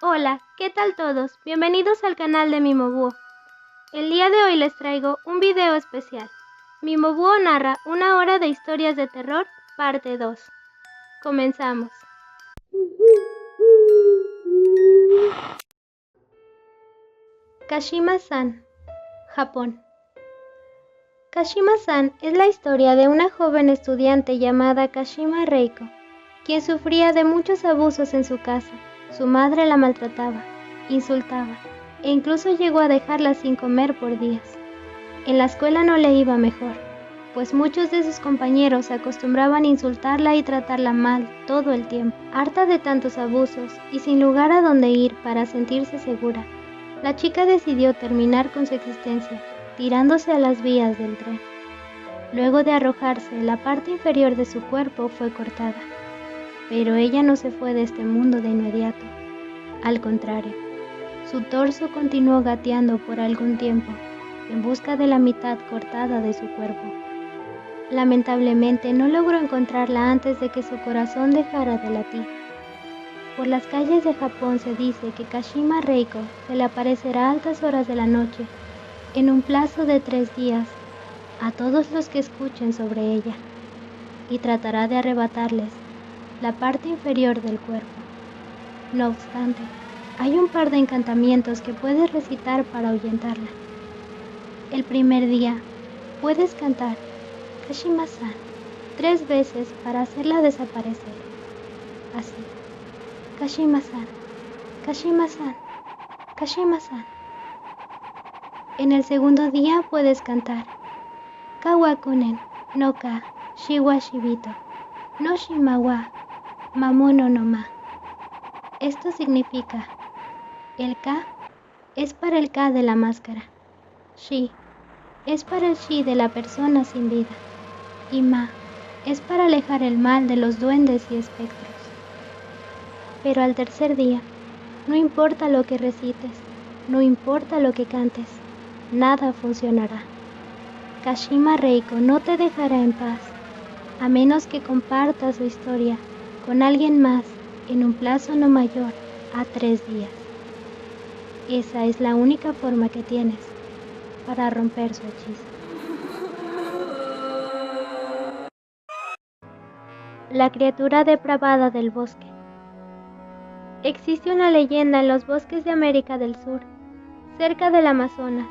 Hola, ¿qué tal todos? Bienvenidos al canal de Mimo Búho. El día de hoy les traigo un video especial. Mimo Búho narra una hora de historias de terror, parte 2. Comenzamos. Kashima-san, Japón. Kashima-san es la historia de una joven estudiante llamada Kashima Reiko, quien sufría de muchos abusos en su casa. Su madre la maltrataba, insultaba e incluso llegó a dejarla sin comer por días. En la escuela no le iba mejor, pues muchos de sus compañeros se acostumbraban a insultarla y tratarla mal todo el tiempo. Harta de tantos abusos y sin lugar a donde ir para sentirse segura, la chica decidió terminar con su existencia, tirándose a las vías del tren. Luego de arrojarse, la parte inferior de su cuerpo fue cortada. Pero ella no se fue de este mundo de inmediato. Al contrario, su torso continuó gateando por algún tiempo, en busca de la mitad cortada de su cuerpo. Lamentablemente no logró encontrarla antes de que su corazón dejara de latir. Por las calles de Japón se dice que Kashima Reiko se le aparecerá a altas horas de la noche, en un plazo de 3 días, a todos los que escuchen sobre ella, y tratará de arrebatarles la parte inferior del cuerpo. No obstante, hay un par de encantamientos que puedes recitar para ahuyentarla. El primer día, puedes cantar Kashima-san 3 veces para hacerla desaparecer. Así, Kashima-san, Kashima-san, Kashima-san. En el segundo día puedes cantar Kawakunen no ka shiwa shibito no shima wa mamono no ma. Esto significa: el Ka es para el Ka de la máscara, Shi es para el Shi de la persona sin vida, y Ma es para alejar el mal de los duendes y espectros. Pero al tercer día, no importa lo que recites, no importa lo que cantes, nada funcionará. Kashima Reiko no te dejará en paz, a menos que compartas su historia con alguien más en un plazo no mayor a 3 días. Esa es la única forma que tienes para romper su hechizo. La criatura depravada del bosque. Existe una leyenda en los bosques de América del Sur, cerca del Amazonas,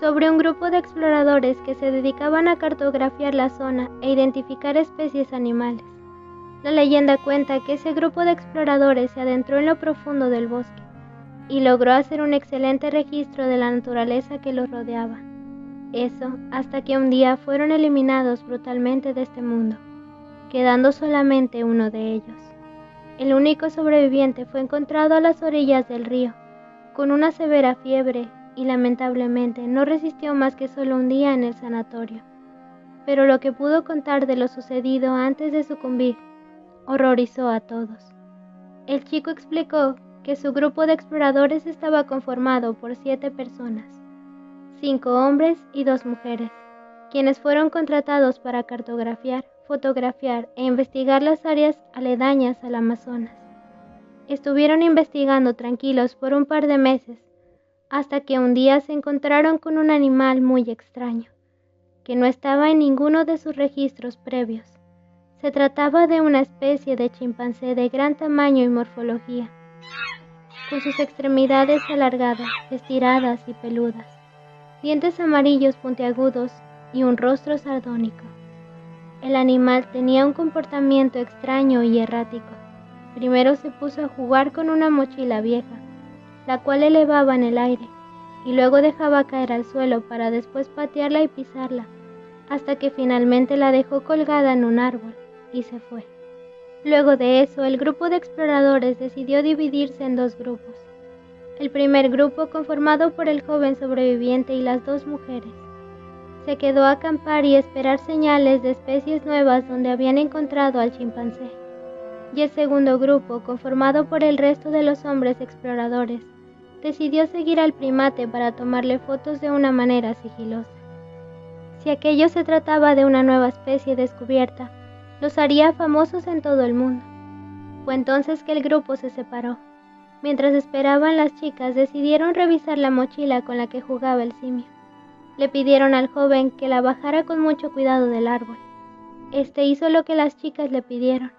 sobre un grupo de exploradores que se dedicaban a cartografiar la zona e identificar especies animales. La leyenda cuenta que ese grupo de exploradores se adentró en lo profundo del bosque y logró hacer un excelente registro de la naturaleza que los rodeaba. Eso hasta que un día fueron eliminados brutalmente de este mundo, quedando solamente uno de ellos. El único sobreviviente fue encontrado a las orillas del río, con una severa fiebre, y lamentablemente no resistió más que solo un día en el sanatorio. Pero lo que pudo contar de lo sucedido antes de sucumbir horrorizó a todos. El chico explicó que su grupo de exploradores estaba conformado por 7 personas, 5 hombres y 2 mujeres, quienes fueron contratados para cartografiar, fotografiar e investigar las áreas aledañas al Amazonas. Estuvieron investigando tranquilos por un par de meses, hasta que un día se encontraron con un animal muy extraño, que no estaba en ninguno de sus registros previos. Se trataba de una especie de chimpancé de gran tamaño y morfología, con sus extremidades alargadas, estiradas y peludas, dientes amarillos puntiagudos y un rostro sardónico. El animal tenía un comportamiento extraño y errático. Primero se puso a jugar con una mochila vieja, la cual elevaba en el aire, y luego dejaba caer al suelo para después patearla y pisarla, hasta que finalmente la dejó colgada en un árbol y se fue. Luego de eso, el grupo de exploradores decidió dividirse en 2 grupos. El primer grupo, conformado por el joven sobreviviente y las 2 mujeres, se quedó a acampar y esperar señales de especies nuevas donde habían encontrado al chimpancé. Y el segundo grupo, conformado por el resto de los hombres exploradores, decidió seguir al primate para tomarle fotos de una manera sigilosa. Si aquello se trataba de una nueva especie descubierta, los haría famosos en todo el mundo. Fue entonces que el grupo se separó. Mientras esperaban, las chicas decidieron revisar la mochila con la que jugaba el simio. Le pidieron al joven que la bajara con mucho cuidado del árbol. Este hizo lo que las chicas le pidieron.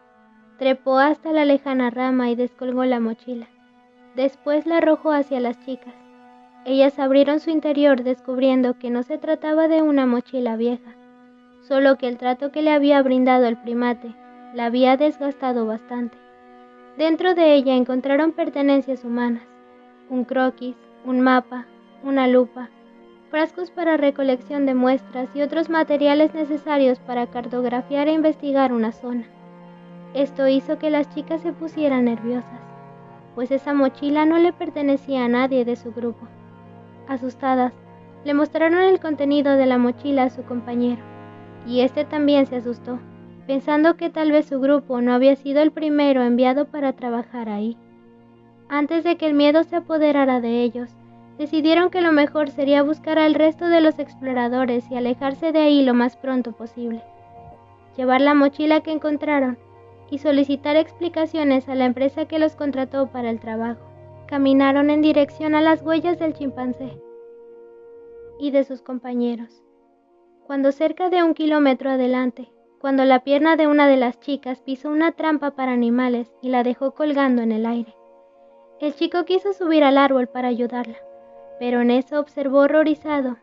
Trepó hasta la lejana rama y descolgó la mochila. Después la arrojó hacia las chicas. Ellas abrieron su interior descubriendo que no se trataba de una mochila vieja, solo que el trato que le había brindado el primate la había desgastado bastante. Dentro de ella encontraron pertenencias humanas, un croquis, un mapa, una lupa, frascos para recolección de muestras y otros materiales necesarios para cartografiar e investigar una zona. Esto hizo que las chicas se pusieran nerviosas, pues esa mochila no le pertenecía a nadie de su grupo. Asustadas, le mostraron el contenido de la mochila a su compañero, y este también se asustó, pensando que tal vez su grupo no había sido el primero enviado para trabajar ahí. Antes de que el miedo se apoderara de ellos, decidieron que lo mejor sería buscar al resto de los exploradores y alejarse de ahí lo más pronto posible. Llevar la mochila que encontraron y solicitar explicaciones a la empresa que los contrató para el trabajo. Caminaron en dirección a las huellas del chimpancé y de sus compañeros. Cuando cerca de 1 kilómetro adelante, cuando la pierna de una de las chicas pisó una trampa para animales y la dejó colgando en el aire. El chico quiso subir al árbol para ayudarla, pero en eso observó horrorizado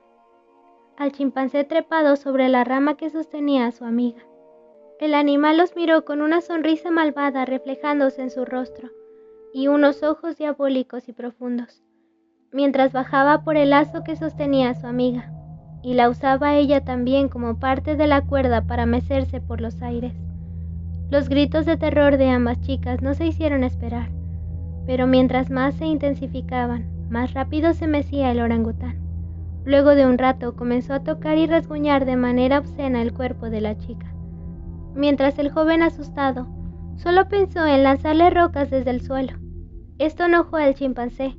al chimpancé trepado sobre la rama que sostenía a su amiga. El animal los miró con una sonrisa malvada reflejándose en su rostro y unos ojos diabólicos y profundos, mientras bajaba por el lazo que sostenía a su amiga, y la usaba ella también como parte de la cuerda para mecerse por los aires. Los gritos de terror de ambas chicas no se hicieron esperar, pero mientras más se intensificaban, más rápido se mecía el orangután. Luego de un rato comenzó a tocar y rasguñar de manera obscena el cuerpo de la chica, mientras el joven asustado solo pensó en lanzarle rocas desde el suelo. Esto enojó al chimpancé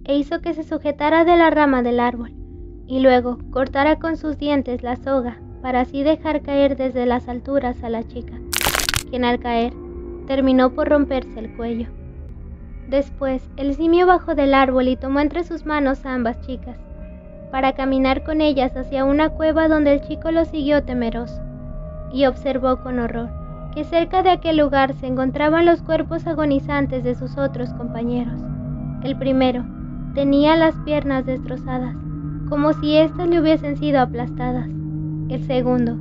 e hizo que se sujetara de la rama del árbol y luego cortara con sus dientes la soga para así dejar caer desde las alturas a la chica, quien al caer terminó por romperse el cuello. Después, el simio bajó del árbol y tomó entre sus manos a ambas chicas para caminar con ellas hacia una cueva donde el chico lo siguió temeroso y observó con horror que cerca de aquel lugar se encontraban los cuerpos agonizantes de sus otros compañeros. El primero tenía las piernas destrozadas, como si éstas le hubiesen sido aplastadas. El segundo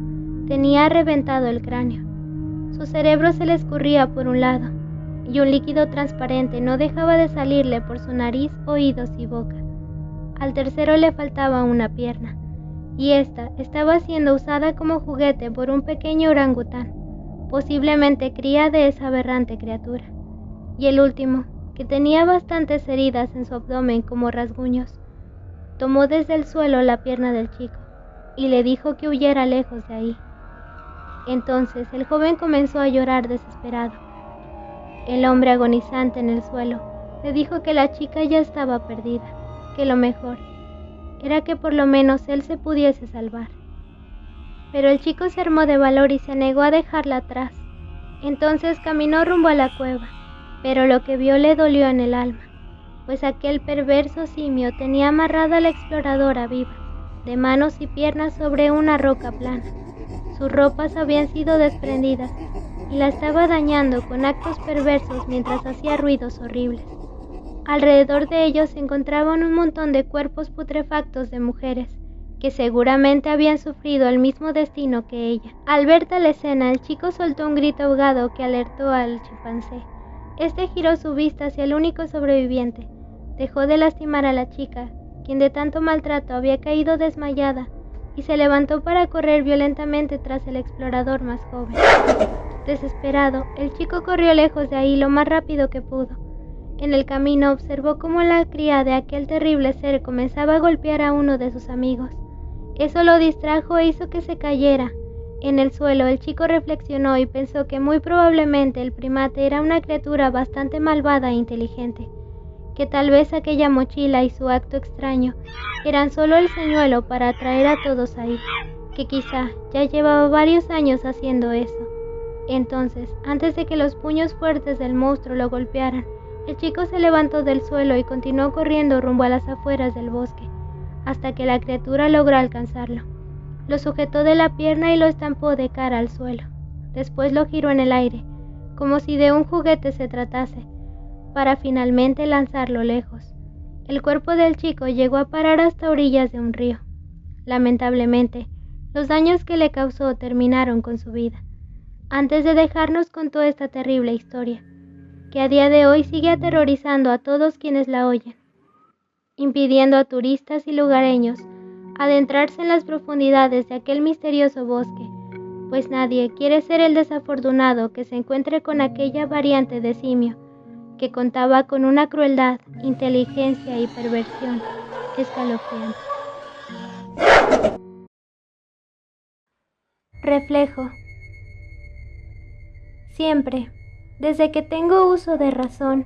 tenía reventado el cráneo. Su cerebro se le escurría por un lado, y un líquido transparente no dejaba de salirle por su nariz, oídos y boca. Al tercero le faltaba una pierna, y ésta estaba siendo usada como juguete por un pequeño orangután, posiblemente cría de esa aberrante criatura. Y el último, que tenía bastantes heridas en su abdomen como rasguños, tomó desde el suelo la pierna del chico y le dijo que huyera lejos de ahí. Entonces el joven comenzó a llorar desesperado. El hombre agonizante en el suelo le dijo que la chica ya estaba perdida, que lo mejor era que por lo menos él se pudiese salvar. Pero el chico se armó de valor y se negó a dejarla atrás. Entonces caminó rumbo a la cueva, pero lo que vio le dolió en el alma, pues aquel perverso simio tenía amarrada a la exploradora viva, de manos y piernas sobre una roca plana. Sus ropas habían sido desprendidas y la estaba dañando con actos perversos mientras hacía ruidos horribles. Alrededor de ellos se encontraban un montón de cuerpos putrefactos de mujeres, que seguramente habían sufrido el mismo destino que ella. Al ver tal escena, el chico soltó un grito ahogado que alertó al chimpancé. Este giró su vista hacia el único sobreviviente, dejó de lastimar a la chica, quien de tanto maltrato había caído desmayada, y se levantó para correr violentamente tras el explorador más joven. Desesperado, el chico corrió lejos de ahí lo más rápido que pudo. En el camino observó cómo la cría de aquel terrible ser comenzaba a golpear a uno de sus amigos. Eso lo distrajo e hizo que se cayera. En el suelo, el chico reflexionó y pensó que muy probablemente el primate era una criatura bastante malvada e inteligente, que tal vez aquella mochila y su acto extraño eran solo el señuelo para atraer a todos ahí, que quizá ya llevaba varios años haciendo eso. Entonces, antes de que los puños fuertes del monstruo lo golpearan, El chico se levantó del suelo y continuó corriendo rumbo a las afueras del bosque, hasta que la criatura logró alcanzarlo. Lo sujetó de la pierna y lo estampó de cara al suelo. Después lo giró en el aire, como si de un juguete se tratase, para finalmente lanzarlo lejos. El cuerpo del chico llegó a parar hasta orillas de un río. Lamentablemente, los daños que le causó terminaron con su vida. Antes de dejarnos contó esta terrible historia, que a día de hoy sigue aterrorizando a todos quienes la oyen, impidiendo a turistas y lugareños adentrarse en las profundidades de aquel misterioso bosque, pues nadie quiere ser el desafortunado que se encuentre con aquella variante de simio que contaba con una crueldad, inteligencia y perversión escalofriante. Reflejo. Siempre, desde que tengo uso de razón,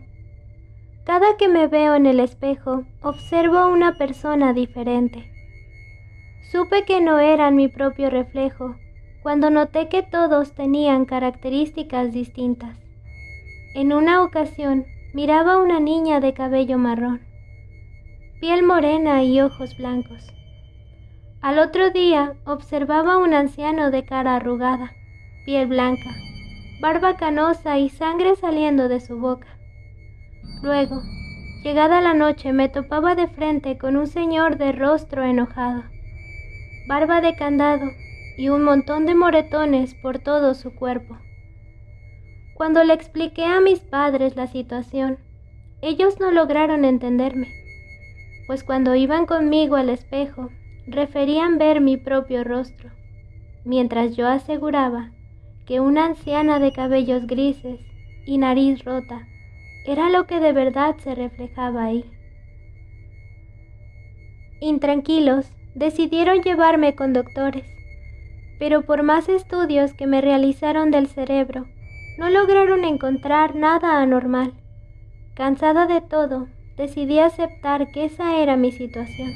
cada que me veo en el espejo, observo a una persona diferente. Supe que no eran mi propio reflejo cuando noté que todos tenían características distintas. En una ocasión, miraba a una niña de cabello marrón, piel morena y ojos blancos. Al otro día, observaba a un anciano de cara arrugada, piel blanca, barba canosa y sangre saliendo de su boca. Luego, llegada la noche, me topaba de frente con un señor de rostro enojado, barba de candado y un montón de moretones por todo su cuerpo. Cuando le expliqué a mis padres la situación, ellos no lograron entenderme, pues cuando iban conmigo al espejo, referían ver mi propio rostro, mientras yo aseguraba que una anciana de cabellos grises y nariz rota era lo que de verdad se reflejaba ahí. Intranquilos, decidieron llevarme con doctores, pero por más estudios que me realizaron del cerebro, no lograron encontrar nada anormal. Cansada de todo, decidí aceptar que esa era mi situación.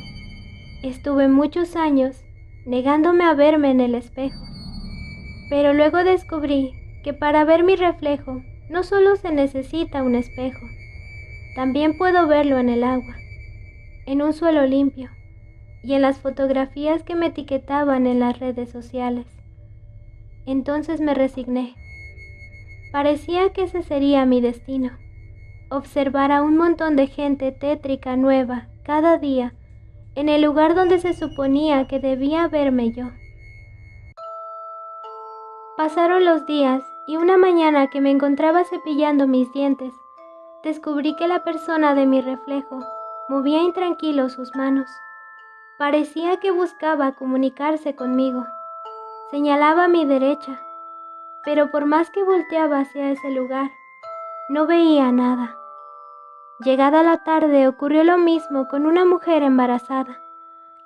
Estuve muchos años negándome a verme en el espejo, pero luego descubrí que para ver mi reflejo no solo se necesita un espejo, también puedo verlo en el agua, en un suelo limpio y en las fotografías que me etiquetaban en las redes sociales. Entonces me resigné. Parecía que ese sería mi destino, observar a un montón de gente tétrica nueva cada día en el lugar donde se suponía que debía verme yo. Pasaron los días y una mañana que me encontraba cepillando mis dientes, descubrí que la persona de mi reflejo movía intranquilo sus manos. Parecía que buscaba comunicarse conmigo. Señalaba a mi derecha, pero por más que volteaba hacia ese lugar, no veía nada. Llegada la tarde ocurrió lo mismo con una mujer embarazada,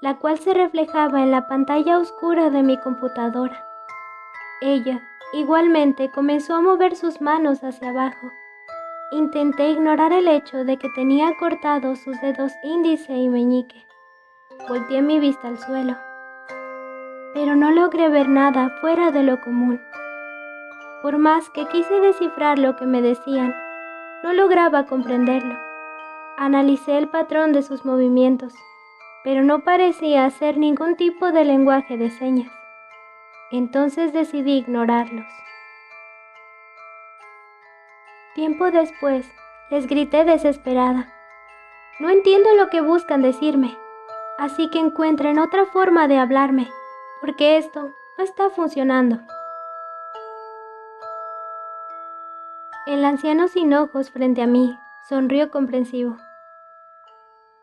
la cual se reflejaba en la pantalla oscura de mi computadora. Ella, igualmente, comenzó a mover sus manos hacia abajo. Intenté ignorar el hecho de que tenía cortados sus dedos índice y meñique. Volteé mi vista al suelo, pero no logré ver nada fuera de lo común. Por más que quise descifrar lo que me decían, no lograba comprenderlo. Analicé el patrón de sus movimientos, pero no parecía hacer ningún tipo de lenguaje de señas. Entonces decidí ignorarlos. Tiempo después, les grité desesperada: no entiendo lo que buscan decirme, así que encuentren otra forma de hablarme, porque esto no está funcionando. El anciano sin ojos frente a mí sonrió comprensivo.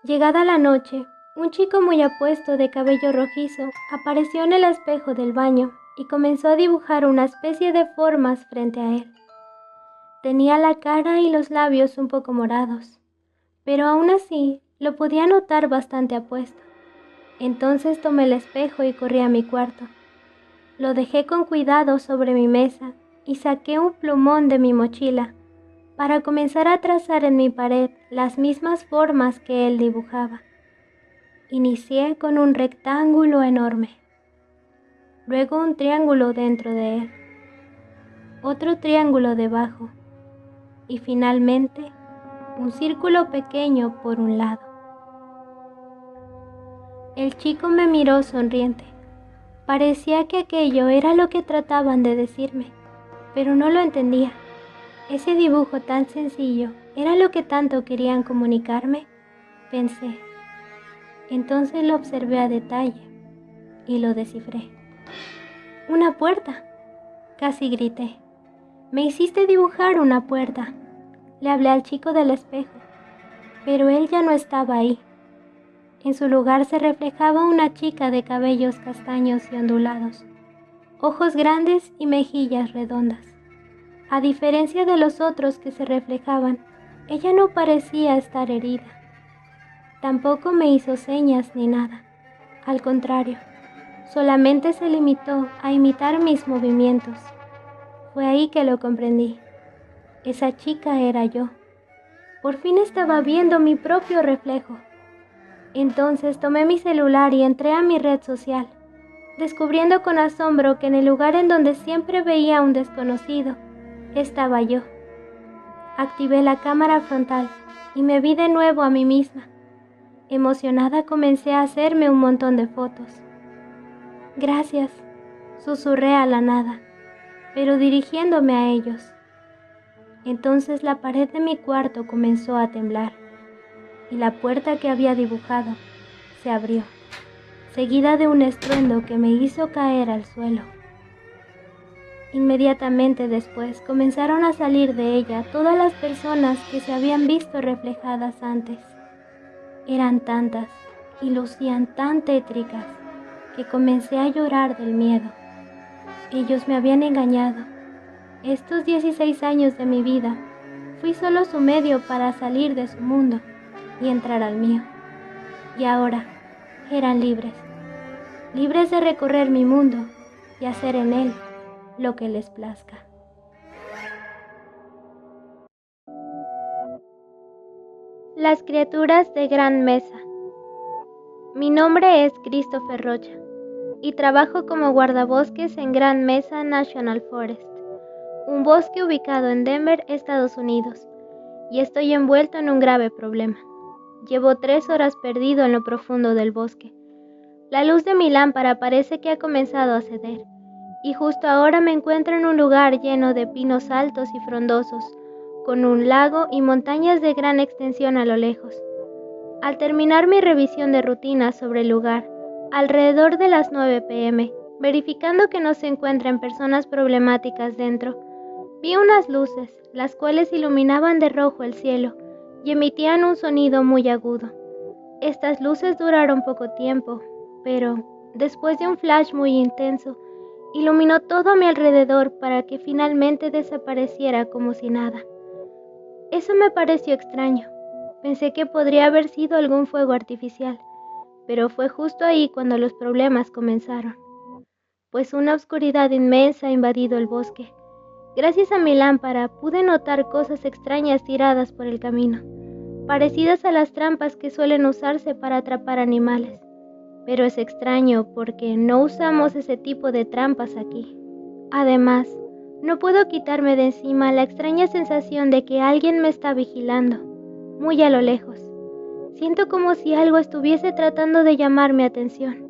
Llegada la noche, un chico muy apuesto de cabello rojizo apareció en el espejo del baño y comenzó a dibujar una especie de formas frente a él. Tenía la cara y los labios un poco morados, pero aún así lo podía notar bastante apuesto. Entonces tomé el espejo y corrí a mi cuarto. Lo dejé con cuidado sobre mi mesa y saqué un plumón de mi mochila para comenzar a trazar en mi pared las mismas formas que él dibujaba. Inicié con un rectángulo enorme, luego un triángulo dentro de él, otro triángulo debajo y finalmente un círculo pequeño por un lado. El chico me miró sonriente. Parecía que aquello era lo que trataban de decirme, pero no lo entendía. Ese dibujo tan sencillo era lo que tanto querían comunicarme, pensé. Entonces lo observé a detalle y lo descifré. ¡Una puerta!, casi grité. Me hiciste dibujar una puerta. Le hablé al chico del espejo, pero él ya no estaba ahí. En su lugar se reflejaba una chica de cabellos castaños y ondulados, ojos grandes y mejillas redondas. A diferencia de los otros que se reflejaban, ella no parecía estar herida. Tampoco me hizo señas ni nada. Al contrario, solamente se limitó a imitar mis movimientos. Fue ahí que lo comprendí. Esa chica era yo. Por fin estaba viendo mi propio reflejo. Entonces tomé mi celular y entré a mi red social, descubriendo con asombro que en el lugar en donde siempre veía a un desconocido, estaba yo. Activé la cámara frontal y me vi de nuevo a mí misma. Emocionada comencé a hacerme un montón de fotos. Gracias, susurré a la nada, pero dirigiéndome a ellos. Entonces la pared de mi cuarto comenzó a temblar y la puerta que había dibujado se abrió, seguida de un estruendo que me hizo caer al suelo. Inmediatamente después comenzaron a salir de ella todas las personas que se habían visto reflejadas antes. Eran tantas y lucían tan tétricas que comencé a llorar del miedo. Ellos me habían engañado. Estos 16 años de mi vida fui solo su medio para salir de su mundo y entrar al mío. Y ahora eran libres, libres de recorrer mi mundo y hacer en él lo que les plazca. Las criaturas de Gran Mesa. Mi nombre es Christopher Rocha y trabajo como guardabosques en Gran Mesa National Forest, un bosque ubicado en Denver, Estados Unidos, y estoy envuelto en un grave problema. Llevo 3 horas perdido en lo profundo del bosque. La luz de mi lámpara parece que ha comenzado a ceder, y justo ahora me encuentro en un lugar lleno de pinos altos y frondosos, con un lago y montañas de gran extensión a lo lejos. Al terminar mi revisión de rutina sobre el lugar, alrededor de las 9 p.m., verificando que no se encuentren personas problemáticas dentro, vi unas luces, las cuales iluminaban de rojo el cielo y emitían un sonido muy agudo. Estas luces duraron poco tiempo, pero, después de un flash muy intenso, iluminó todo a mi alrededor para que finalmente desapareciera como si nada. Eso me pareció extraño. Pensé que podría haber sido algún fuego artificial, pero fue justo ahí cuando los problemas comenzaron, pues una oscuridad inmensa ha invadido el bosque. Gracias a mi lámpara pude notar cosas extrañas tiradas por el camino, parecidas a las trampas que suelen usarse para atrapar animales. Pero es extraño porque no usamos ese tipo de trampas aquí. Además, no puedo quitarme de encima la extraña sensación de que alguien me está vigilando, muy a lo lejos. Siento como si algo estuviese tratando de llamar mi atención.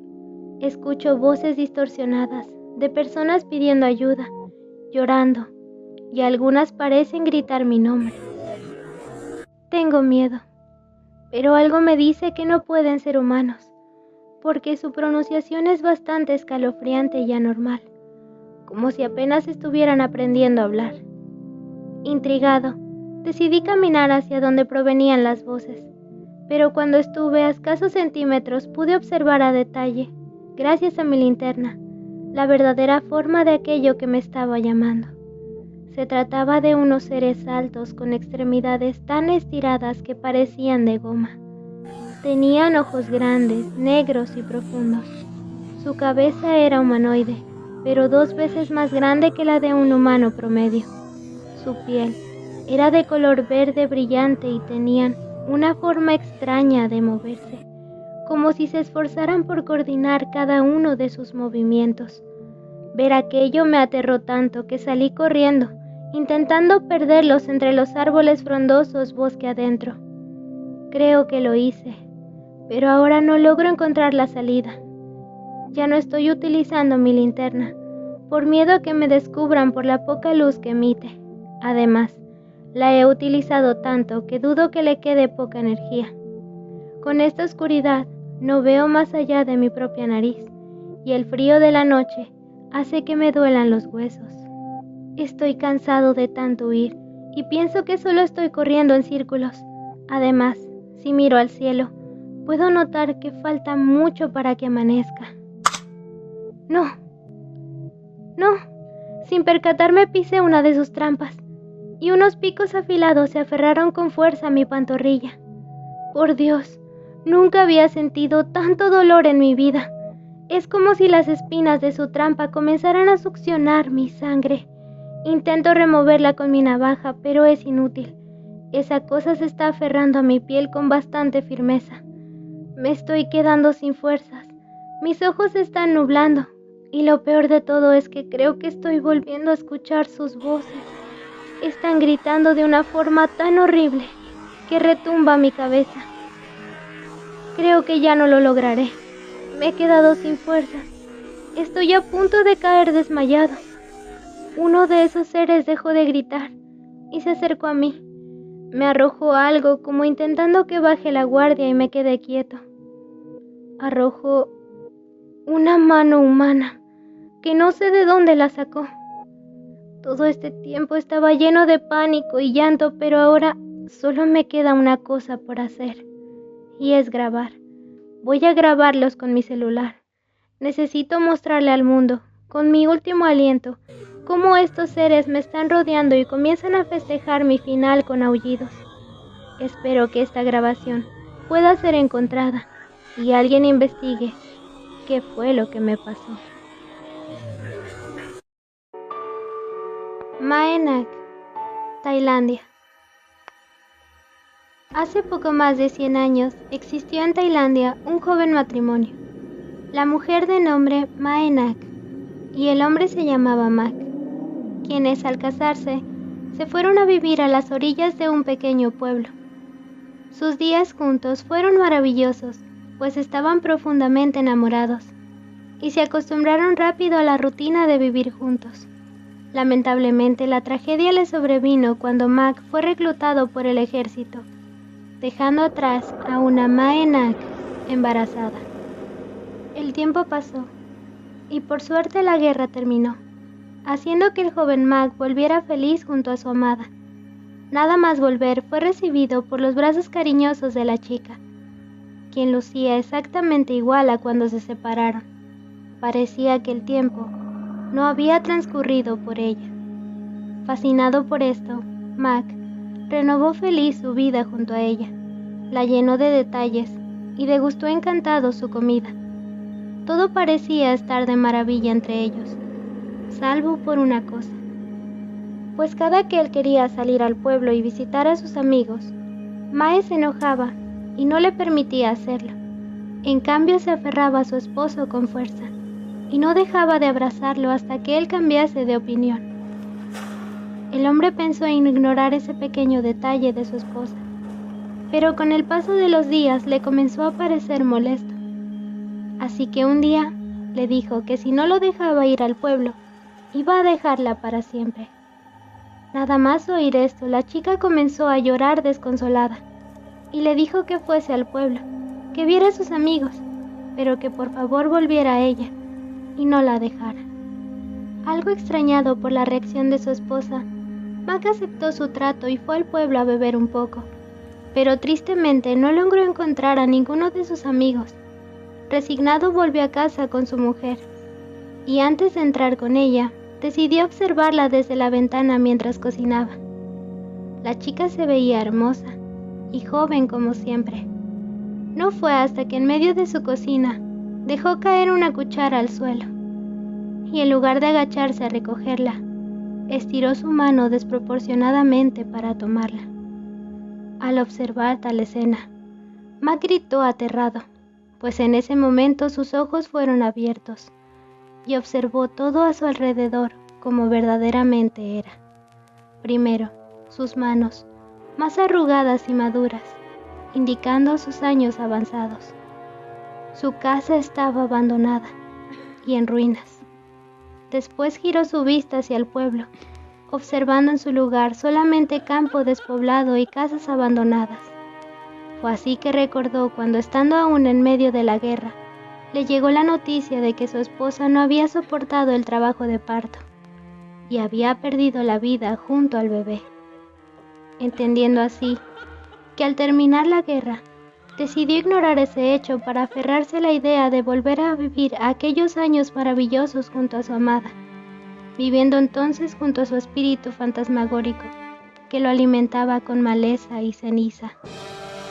Escucho voces distorsionadas de personas pidiendo ayuda, llorando, y algunas parecen gritar mi nombre. Tengo miedo, pero algo me dice que no pueden ser humanos, porque su pronunciación es bastante escalofriante y anormal, como si apenas estuvieran aprendiendo a hablar. Intrigado, decidí caminar hacia donde provenían las voces, pero cuando estuve a escasos centímetros pude observar a detalle, gracias a mi linterna, la verdadera forma de aquello que me estaba llamando. Se trataba de unos seres altos con extremidades tan estiradas que parecían de goma. Tenían ojos grandes, negros y profundos. Su cabeza era humanoide, pero 2 veces más grande que la de un humano promedio. Su piel era de color verde brillante y tenían una forma extraña de moverse, como si se esforzaran por coordinar cada uno de sus movimientos. Ver aquello me aterró tanto que salí corriendo intentando perderlos entre los árboles frondosos bosque adentro. Creo que lo hice, pero ahora no logro encontrar la salida. Ya no estoy utilizando mi linterna, por miedo a que me descubran por la poca luz que emite. Además, la he utilizado tanto que dudo que le quede poca energía. Con esta oscuridad no veo más allá de mi propia nariz, y el frío de la noche hace que me duelan los huesos. Estoy cansado de tanto huir y pienso que solo estoy corriendo en círculos. Además, si miro al cielo, puedo notar que falta mucho para que amanezca. No. Sin percatarme pisé una de sus trampas, y unos picos afilados se aferraron con fuerza a mi pantorrilla. Por Dios, nunca había sentido tanto dolor en mi vida. Es como si las espinas de su trampa comenzaran a succionar mi sangre. Intento removerla con mi navaja, pero es inútil. Esa cosa se está aferrando a mi piel con bastante firmeza. Me estoy quedando sin fuerzas. Mis ojos se están nublando. Y lo peor de todo es que creo que estoy volviendo a escuchar sus voces. Están gritando de una forma tan horrible que retumba mi cabeza. Creo que ya no lo lograré. Me he quedado sin fuerzas. Estoy a punto de caer desmayado. Uno de esos seres dejó de gritar y se acercó a mí. Me arrojó algo como intentando que baje la guardia y me quedé quieto. Arrojó una mano humana que no sé de dónde la sacó. Todo este tiempo estaba lleno de pánico y llanto, pero ahora solo me queda una cosa por hacer, y es grabar. Voy a grabarlos con mi celular. Necesito mostrarle al mundo, con mi último aliento, cómo estos seres me están rodeando y comienzan a festejar mi final con aullidos. Espero que esta grabación pueda ser encontrada y alguien investigue qué fue lo que me pasó. Mae Nak, Tailandia. Hace poco más de 100 años existió en Tailandia un joven matrimonio. La mujer de nombre Mae Nak y el hombre se llamaba Mak, quienes al casarse se fueron a vivir a las orillas de un pequeño pueblo. Sus días juntos fueron maravillosos, pues estaban profundamente enamorados y se acostumbraron rápido a la rutina de vivir juntos. Lamentablemente, la tragedia le sobrevino cuando Mak fue reclutado por el ejército, dejando atrás a una Mae Nak embarazada. El tiempo pasó, y por suerte la guerra terminó, haciendo que el joven Mak volviera feliz junto a su amada. Nada más volver fue recibido por los brazos cariñosos de la chica, quien lucía exactamente igual a cuando se separaron. Parecía que el tiempo no había transcurrido por ella. Fascinado por esto, Mak renovó feliz su vida junto a ella, la llenó de detalles y degustó encantado su comida. Todo parecía estar de maravilla entre ellos, salvo por una cosa, pues cada que él quería salir al pueblo y visitar a sus amigos, Mae se enojaba y no le permitía hacerlo. En cambio se aferraba a su esposo con fuerza y no dejaba de abrazarlo hasta que él cambiase de opinión. El hombre pensó en ignorar ese pequeño detalle de su esposa, pero con el paso de los días le comenzó a parecer molesto. Así que un día le dijo que si no lo dejaba ir al pueblo, iba a dejarla para siempre. Nada más oír esto, la chica comenzó a llorar desconsolada y le dijo que fuese al pueblo, que viera a sus amigos, pero que por favor volviera a ella y no la dejara. Algo extrañado por la reacción de su esposa, Mak aceptó su trato y fue al pueblo a beber un poco, pero tristemente no logró encontrar a ninguno de sus amigos. Resignado volvió a casa con su mujer, y antes de entrar con ella, decidió observarla desde la ventana mientras cocinaba. La chica se veía hermosa y joven como siempre. No fue hasta que en medio de su cocina dejó caer una cuchara al suelo, y en lugar de agacharse a recogerla, estiró su mano desproporcionadamente para tomarla. Al observar tal escena, Mak gritó aterrado, pues en ese momento sus ojos fueron abiertos y observó todo a su alrededor como verdaderamente era. Primero, sus manos, más arrugadas y maduras, indicando sus años avanzados. Su casa estaba abandonada y en ruinas. Después giró su vista hacia el pueblo, observando en su lugar solamente campo despoblado y casas abandonadas. Fue así que recordó cuando, estando aún en medio de la guerra, le llegó la noticia de que su esposa no había soportado el trabajo de parto y había perdido la vida junto al bebé. Entendiendo así que al terminar la guerra, decidió ignorar ese hecho para aferrarse a la idea de volver a vivir aquellos años maravillosos junto a su amada, viviendo entonces junto a su espíritu fantasmagórico, que lo alimentaba con maleza y ceniza,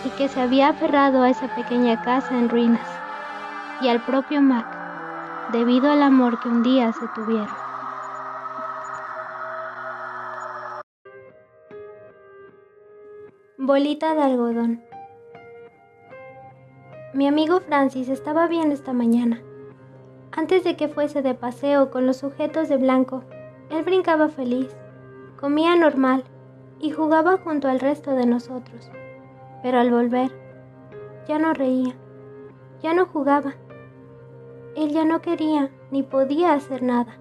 y que se había aferrado a esa pequeña casa en ruinas, y al propio Mac, debido al amor que un día se tuvieron. Bolita de algodón. Mi amigo Francis estaba bien esta mañana. Antes de que fuese de paseo con los sujetos de blanco, él brincaba feliz, comía normal y jugaba junto al resto de nosotros. Pero al volver, ya no reía, ya no jugaba. Él ya no quería ni podía hacer nada.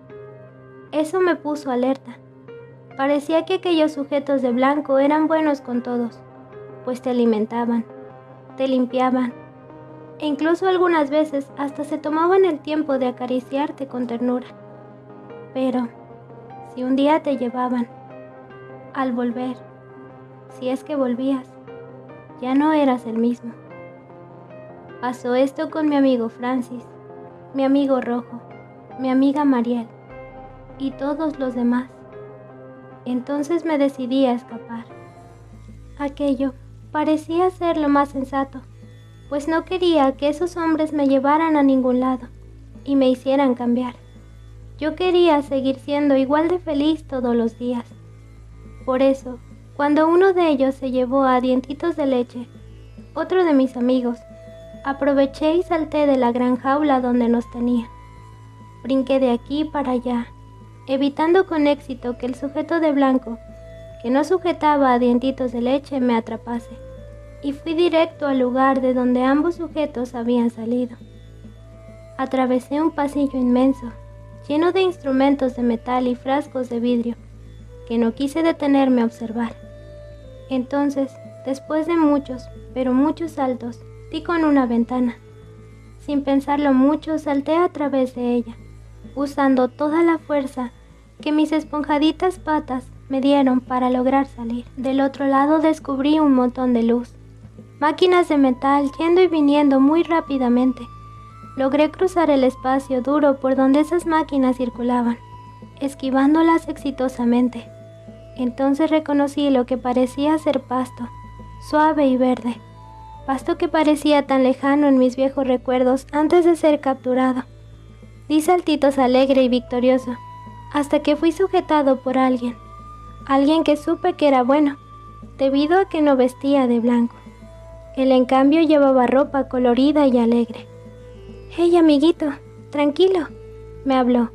Eso me puso alerta. Parecía que aquellos sujetos de blanco eran buenos con todos, pues te alimentaban, te limpiaban, e incluso algunas veces hasta se tomaban el tiempo de acariciarte con ternura. Pero, si un día te llevaban, al volver, si es que volvías, ya no eras el mismo. Pasó esto con mi amigo Francis, mi amigo Rojo, mi amiga Mariel y todos los demás. Entonces me decidí a escapar. Aquello parecía ser lo más sensato, pues no quería que esos hombres me llevaran a ningún lado y me hicieran cambiar. Yo quería seguir siendo igual de feliz todos los días. Por eso, cuando uno de ellos se llevó a Dientitos de Leche, otro de mis amigos, aproveché y salté de la gran jaula donde nos tenían. Brinqué de aquí para allá, evitando con éxito que el sujeto de blanco, que no sujetaba a Dientitos de Leche, me atrapase, y fui directo al lugar de donde ambos sujetos habían salido. Atravesé un pasillo inmenso, lleno de instrumentos de metal y frascos de vidrio, que no quise detenerme a observar. Entonces, después de muchos, pero muchos saltos, di con una ventana. Sin pensarlo mucho, salté a través de ella, usando toda la fuerza que mis esponjaditas patas me dieron para lograr salir. Del otro lado descubrí un montón de luz, máquinas de metal yendo y viniendo muy rápidamente. Logré cruzar el espacio duro por donde esas máquinas circulaban, esquivándolas exitosamente. Entonces reconocí lo que parecía ser pasto, suave y verde, pasto que parecía tan lejano en mis viejos recuerdos antes de ser capturado. Di saltitos alegre y victorioso, hasta que fui sujetado por alguien que supe que era bueno, debido a que no vestía de blanco. Él en cambio llevaba ropa colorida y alegre. «Hey, amiguito, tranquilo», me habló,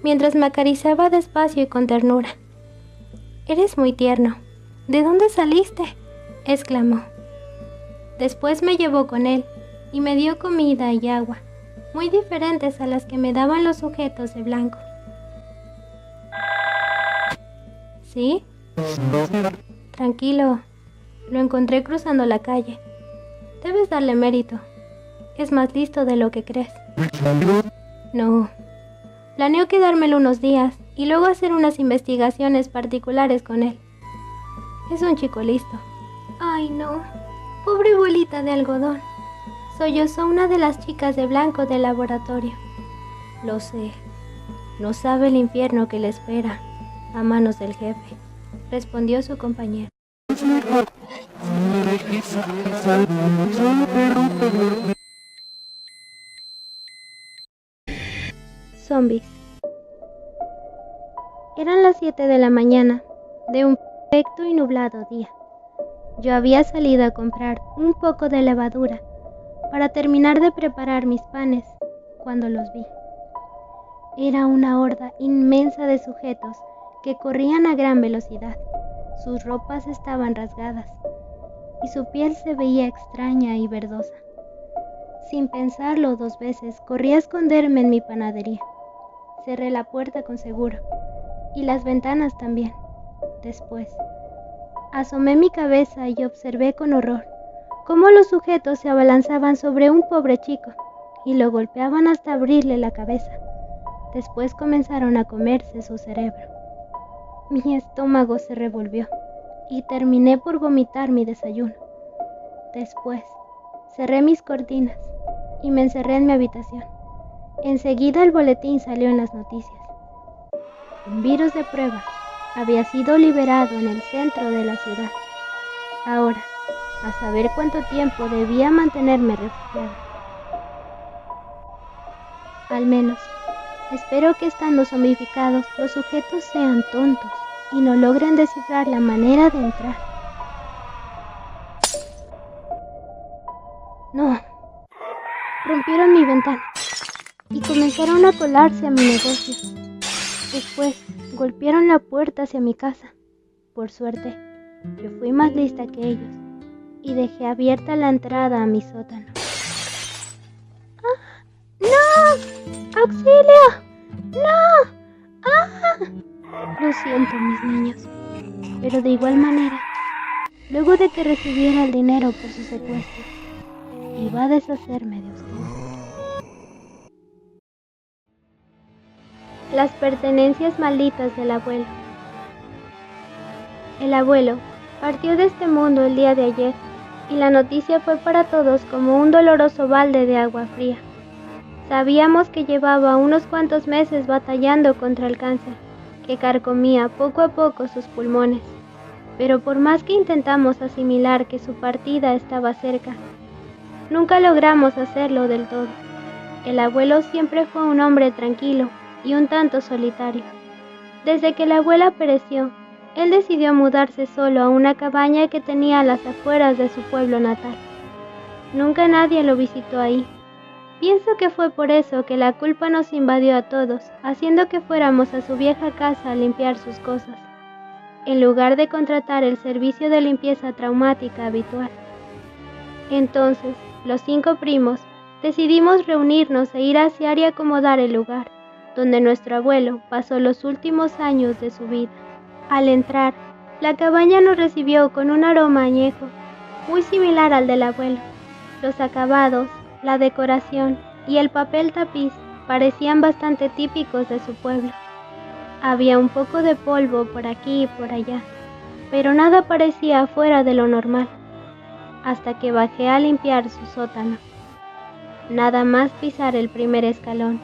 mientras me acariciaba despacio y con ternura. «Eres muy tierno. ¿De dónde saliste?», exclamó. Después me llevó con él y me dio comida y agua, muy diferentes a las que me daban los sujetos de blanco. ¿Sí? Tranquilo, lo encontré cruzando la calle. Debes darle mérito. Es más listo de lo que crees. No. Planeo quedármelo unos días y luego hacer unas investigaciones particulares con él. Es un chico listo. Ay, no. Pobre bolita de algodón. Sollozó una de las chicas de blanco del laboratorio. Lo sé. No sabe el infierno que le espera a manos del jefe, respondió su compañero. Zombies. Eran las 7 de la mañana de un perfecto y nublado día. Yo había salido a comprar un poco de levadura para terminar de preparar mis panes cuando los vi. Era una horda inmensa de sujetos que corrían a gran velocidad. Sus ropas estaban rasgadas y su piel se veía extraña y verdosa. Sin pensarlo 2 veces, corrí a esconderme en mi panadería. Cerré la puerta con seguro y las ventanas también. Después, asomé mi cabeza y observé con horror cómo los sujetos se abalanzaban sobre un pobre chico y lo golpeaban hasta abrirle la cabeza. Después comenzaron a comerse su cerebro. Mi estómago se revolvió y terminé por vomitar mi desayuno. Después, cerré mis cortinas y me encerré en mi habitación. Enseguida el boletín salió en las noticias. Un virus de prueba había sido liberado en el centro de la ciudad. Ahora, a saber cuánto tiempo debía mantenerme refugiada. Al menos, espero que estando zombificados los sujetos sean tontos y no logren descifrar la manera de entrar. No, rompieron mi ventana y comenzaron a colarse a mi negocio. Después, golpearon la puerta hacia mi casa. Por suerte, yo fui más lista que ellos y dejé abierta la entrada a mi sótano. ¡Ah! ¡No! ¡Auxilio! ¡No! ¡Ah! Lo siento, mis niños, pero de igual manera, luego de que recibiera el dinero por su secuestro, iba a deshacerme de ustedes. Las pertenencias malditas del abuelo. El abuelo partió de este mundo el día de ayer y la noticia fue para todos como un doloroso balde de agua fría. Sabíamos que llevaba unos cuantos meses batallando contra el cáncer, que carcomía poco a poco sus pulmones, pero por más que intentamos asimilar que su partida estaba cerca, nunca logramos hacerlo del todo. El abuelo siempre fue un hombre tranquilo y un tanto solitario. Desde que la abuela pereció, él decidió mudarse solo a una cabaña que tenía a las afueras de su pueblo natal. Nunca nadie lo visitó ahí. Pienso que fue por eso que la culpa nos invadió a todos, haciendo que fuéramos a su vieja casa a limpiar sus cosas, en lugar de contratar el servicio de limpieza traumática habitual. Entonces, los 5 primos decidimos reunirnos e ir a asear y acomodar el lugar, donde nuestro abuelo pasó los últimos años de su vida. Al entrar, la cabaña nos recibió con un aroma añejo, muy similar al del abuelo. Los acabados, la decoración y el papel tapiz parecían bastante típicos de su pueblo. Había un poco de polvo por aquí y por allá, pero nada parecía fuera de lo normal, hasta que bajé a limpiar su sótano. Nada más pisar el primer escalón,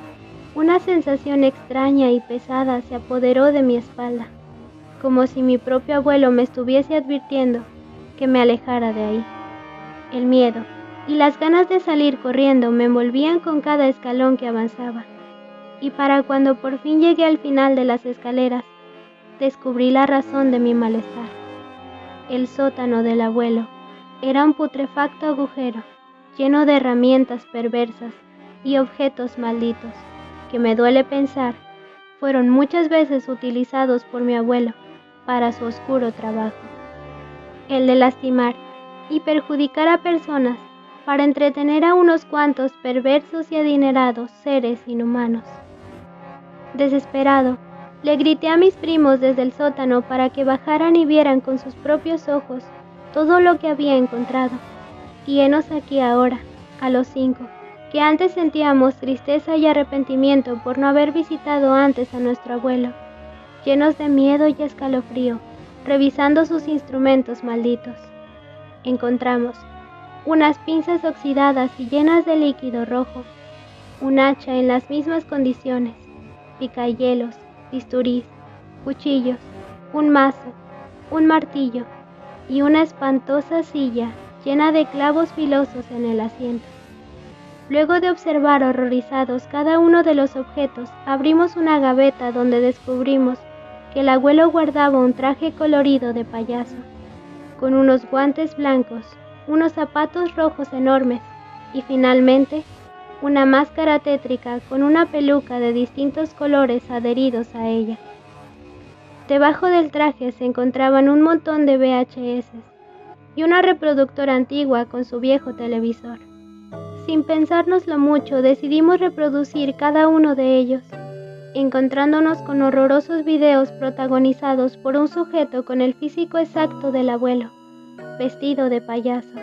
una sensación extraña y pesada se apoderó de mi espalda, como si mi propio abuelo me estuviese advirtiendo que me alejara de ahí. El miedo y las ganas de salir corriendo me envolvían con cada escalón que avanzaba, y para cuando por fin llegué al final de las escaleras, descubrí la razón de mi malestar. El sótano del abuelo era un putrefacto agujero, lleno de herramientas perversas y objetos malditos, que me duele pensar, fueron muchas veces utilizados por mi abuelo para su oscuro trabajo, el de lastimar y perjudicar a personas para entretener a unos cuantos perversos y adinerados seres inhumanos. Desesperado, le grité a mis primos desde el sótano para que bajaran y vieran con sus propios ojos todo lo que había encontrado, y henos aquí ahora, a los 5, que antes sentíamos tristeza y arrepentimiento por no haber visitado antes a nuestro abuelo, llenos de miedo y escalofrío, revisando sus instrumentos malditos. Encontramos unas pinzas oxidadas y llenas de líquido rojo, un hacha en las mismas condiciones, picahielos, bisturís, cuchillos, un mazo, un martillo y una espantosa silla llena de clavos filosos en el asiento. Luego de observar horrorizados cada uno de los objetos, abrimos una gaveta donde descubrimos que el abuelo guardaba un traje colorido de payaso, con unos guantes blancos, unos zapatos rojos enormes y finalmente una máscara tétrica con una peluca de distintos colores adheridos a ella. Debajo del traje se encontraban un montón de VHS y una reproductora antigua con su viejo televisor. Sin pensárnoslo mucho, decidimos reproducir cada uno de ellos, encontrándonos con horrorosos videos protagonizados por un sujeto con el físico exacto del abuelo, vestido de payaso,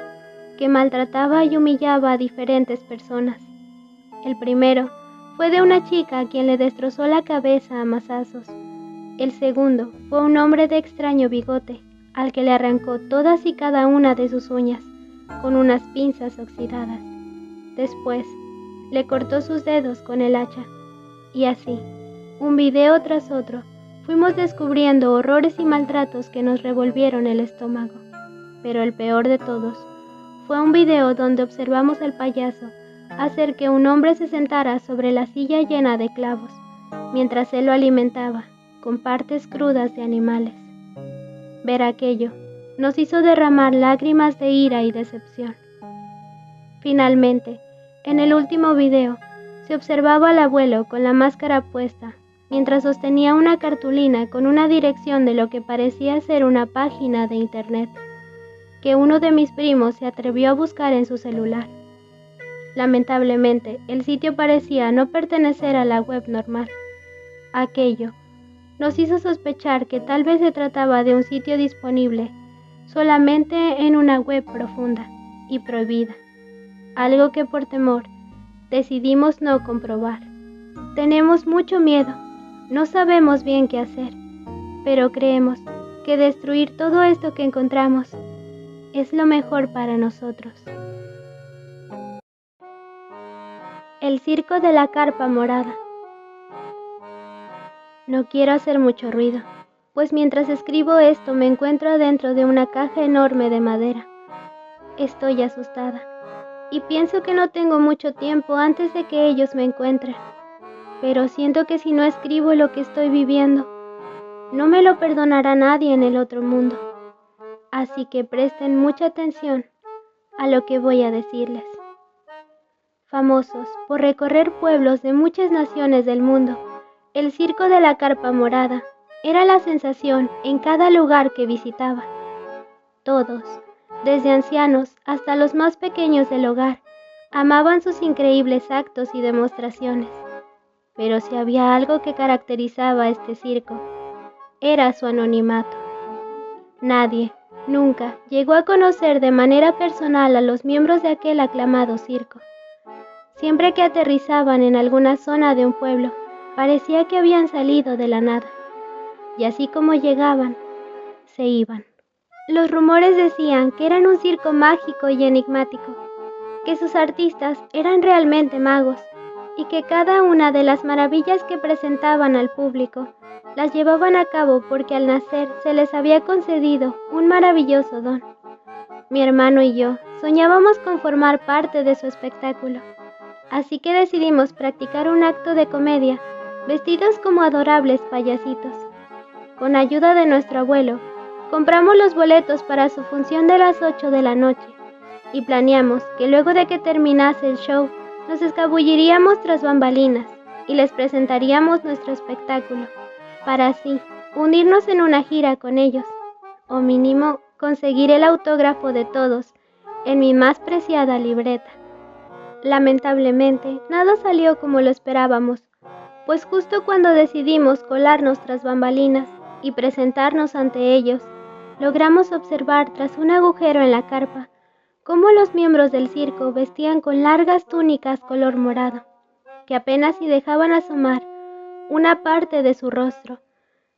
que maltrataba y humillaba a diferentes personas. El primero fue de una chica a quien le destrozó la cabeza a mazazos. El segundo fue un hombre de extraño bigote, al que le arrancó todas y cada una de sus uñas, con unas pinzas oxidadas. Después, le cortó sus dedos con el hacha. Y así, un video tras otro, fuimos descubriendo horrores y maltratos que nos revolvieron el estómago. Pero el peor de todos fue un video donde observamos al payaso hacer que un hombre se sentara sobre la silla llena de clavos, mientras él lo alimentaba con partes crudas de animales. Ver aquello nos hizo derramar lágrimas de ira y decepción. Finalmente, en el último video, se observaba al abuelo con la máscara puesta, mientras sostenía una cartulina con una dirección de lo que parecía ser una página de internet, que uno de mis primos se atrevió a buscar en su celular. Lamentablemente, el sitio parecía no pertenecer a la web normal. Aquello nos hizo sospechar que tal vez se trataba de un sitio disponible solamente en una web profunda y prohibida, algo que por temor decidimos no comprobar. Tenemos mucho miedo, no sabemos bien qué hacer, pero creemos que destruir todo esto que encontramos es lo mejor para nosotros. El circo de la carpa morada. No quiero hacer mucho ruido, pues mientras escribo esto me encuentro dentro de una caja enorme de madera. Estoy asustada y pienso que no tengo mucho tiempo antes de que ellos me encuentren, pero siento que si no escribo lo que estoy viviendo, no me lo perdonará nadie en el otro mundo. Así que presten mucha atención a lo que voy a decirles. Famosos por recorrer pueblos de muchas naciones del mundo, el circo de la carpa morada era la sensación en cada lugar que visitaba. Todos, desde ancianos hasta los más pequeños del hogar, amaban sus increíbles actos y demostraciones. Pero si había algo que caracterizaba a este circo, era su anonimato. Nadie, nunca, llegó a conocer de manera personal a los miembros de aquel aclamado circo. Siempre que aterrizaban en alguna zona de un pueblo, parecía que habían salido de la nada, y así como llegaban, se iban. Los rumores decían que eran un circo mágico y enigmático, que sus artistas eran realmente magos, y que cada una de las maravillas que presentaban al público las llevaban a cabo porque al nacer se les había concedido un maravilloso don. Mi hermano y yo soñábamos con formar parte de su espectáculo, así que decidimos practicar un acto de comedia vestidos como adorables payasitos. Con ayuda de nuestro abuelo, compramos los boletos para su función de las 8 de la noche y planeamos que luego de que terminase el show, nos escabulliríamos tras bambalinas y les presentaríamos nuestro espectáculo, para así unirnos en una gira con ellos, o mínimo conseguir el autógrafo de todos en mi más preciada libreta. Lamentablemente, nada salió como lo esperábamos, pues justo cuando decidimos colarnos tras bambalinas y presentarnos ante ellos, logramos observar tras un agujero en la carpa cómo los miembros del circo vestían con largas túnicas color morado, que apenas si dejaban asomar una parte de su rostro.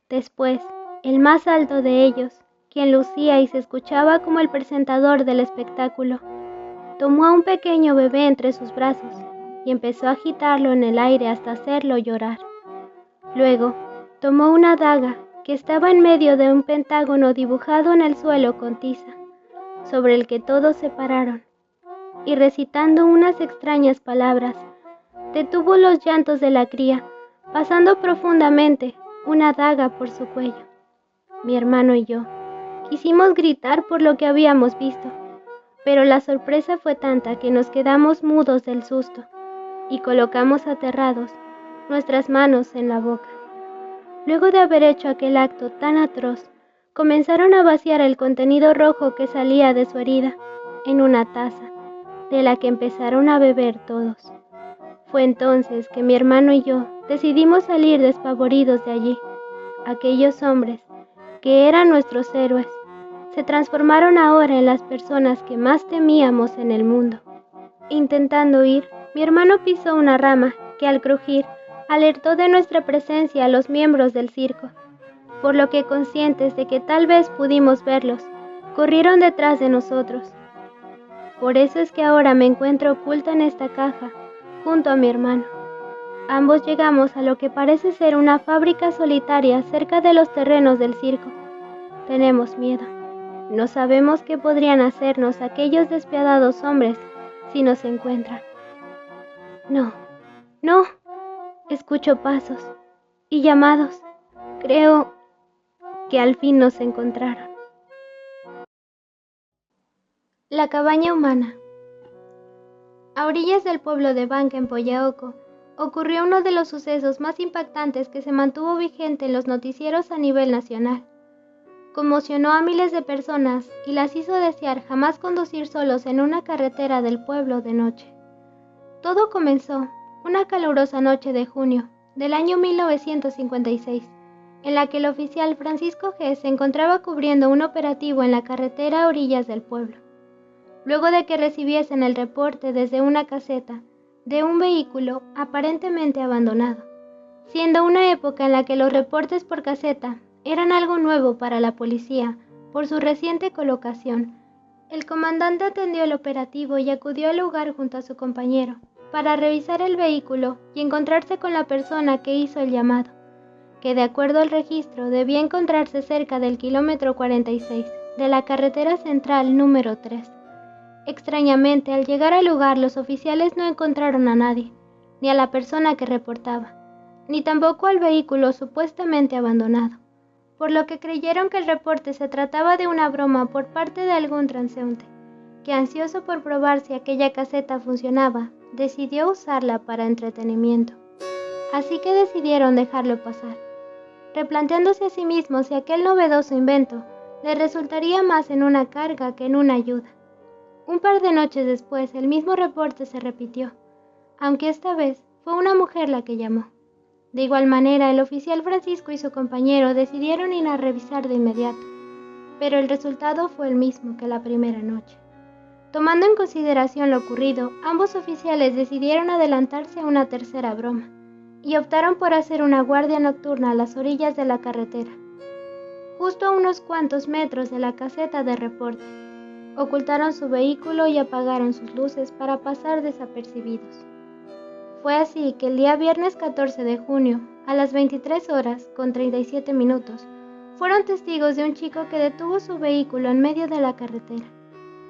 Después, el más alto de ellos, quien lucía y se escuchaba como el presentador del espectáculo, tomó a un pequeño bebé entre sus brazos y empezó a agitarlo en el aire hasta hacerlo llorar. Luego, tomó una daga que estaba en medio de un pentágono dibujado en el suelo con tiza, sobre el que todos se pararon, y recitando unas extrañas palabras, detuvo los llantos de la cría, pasando profundamente una daga por su cuello. Mi hermano y yo quisimos gritar por lo que habíamos visto, pero la sorpresa fue tanta que nos quedamos mudos del susto y colocamos aterrados nuestras manos en la boca. Luego de haber hecho aquel acto tan atroz, comenzaron a vaciar el contenido rojo que salía de su herida en una taza, de la que empezaron a beber todos. Fue entonces que mi hermano y yo decidimos salir despavoridos de allí. Aquellos hombres, que eran nuestros héroes, se transformaron ahora en las personas que más temíamos en el mundo. Intentando huir, mi hermano pisó una rama que al crujir alertó de nuestra presencia a los miembros del circo, por lo que conscientes de que tal vez pudimos verlos, corrieron detrás de nosotros. Por eso es que ahora me encuentro oculta en esta caja, junto a mi hermano. Ambos llegamos a lo que parece ser una fábrica solitaria cerca de los terrenos del circo. Tenemos miedo. No sabemos qué podrían hacernos aquellos despiadados hombres si nos encuentran. No, no. Escucho pasos y llamados. Creo que al fin nos encontraron. La cabaña humana. A orillas del pueblo de Banca, en Poyaoco, ocurrió uno de los sucesos más impactantes que se mantuvo vigente en los noticieros a nivel nacional. Conmocionó a miles de personas y las hizo desear jamás conducir solos en una carretera del pueblo de noche. Todo comenzó una calurosa noche de junio del año 1956, en la que el oficial Francisco G. se encontraba cubriendo un operativo en la carretera a orillas del pueblo. Luego de que recibiesen el reporte desde una caseta de un vehículo aparentemente abandonado, siendo una época en la que los reportes por caseta eran algo nuevo para la policía por su reciente colocación, el comandante atendió el operativo y acudió al lugar junto a su compañero para revisar el vehículo y encontrarse con la persona que hizo el llamado, que de acuerdo al registro debía encontrarse cerca del kilómetro 46 de la carretera central número 3. Extrañamente, al llegar al lugar, los oficiales no encontraron a nadie, ni a la persona que reportaba, ni tampoco al vehículo supuestamente abandonado, por lo que creyeron que el reporte se trataba de una broma por parte de algún transeúnte, que ansioso por probar si aquella caseta funcionaba, decidió usarla para entretenimiento. Así que decidieron dejarlo pasar, replanteándose a sí mismos si aquel novedoso invento les resultaría más en una carga que en una ayuda. Un par de noches después, el mismo reporte se repitió, aunque esta vez fue una mujer la que llamó. De igual manera, el oficial Francisco y su compañero decidieron ir a revisar de inmediato, pero el resultado fue el mismo que la primera noche. Tomando en consideración lo ocurrido, ambos oficiales decidieron adelantarse a una tercera broma y optaron por hacer una guardia nocturna a las orillas de la carretera, justo a unos cuantos metros de la caseta de reporte. Ocultaron su vehículo y apagaron sus luces para pasar desapercibidos. Fue así que el día viernes 14 de junio, a las 23 horas con 37 minutos, fueron testigos de un chico que detuvo su vehículo en medio de la carretera.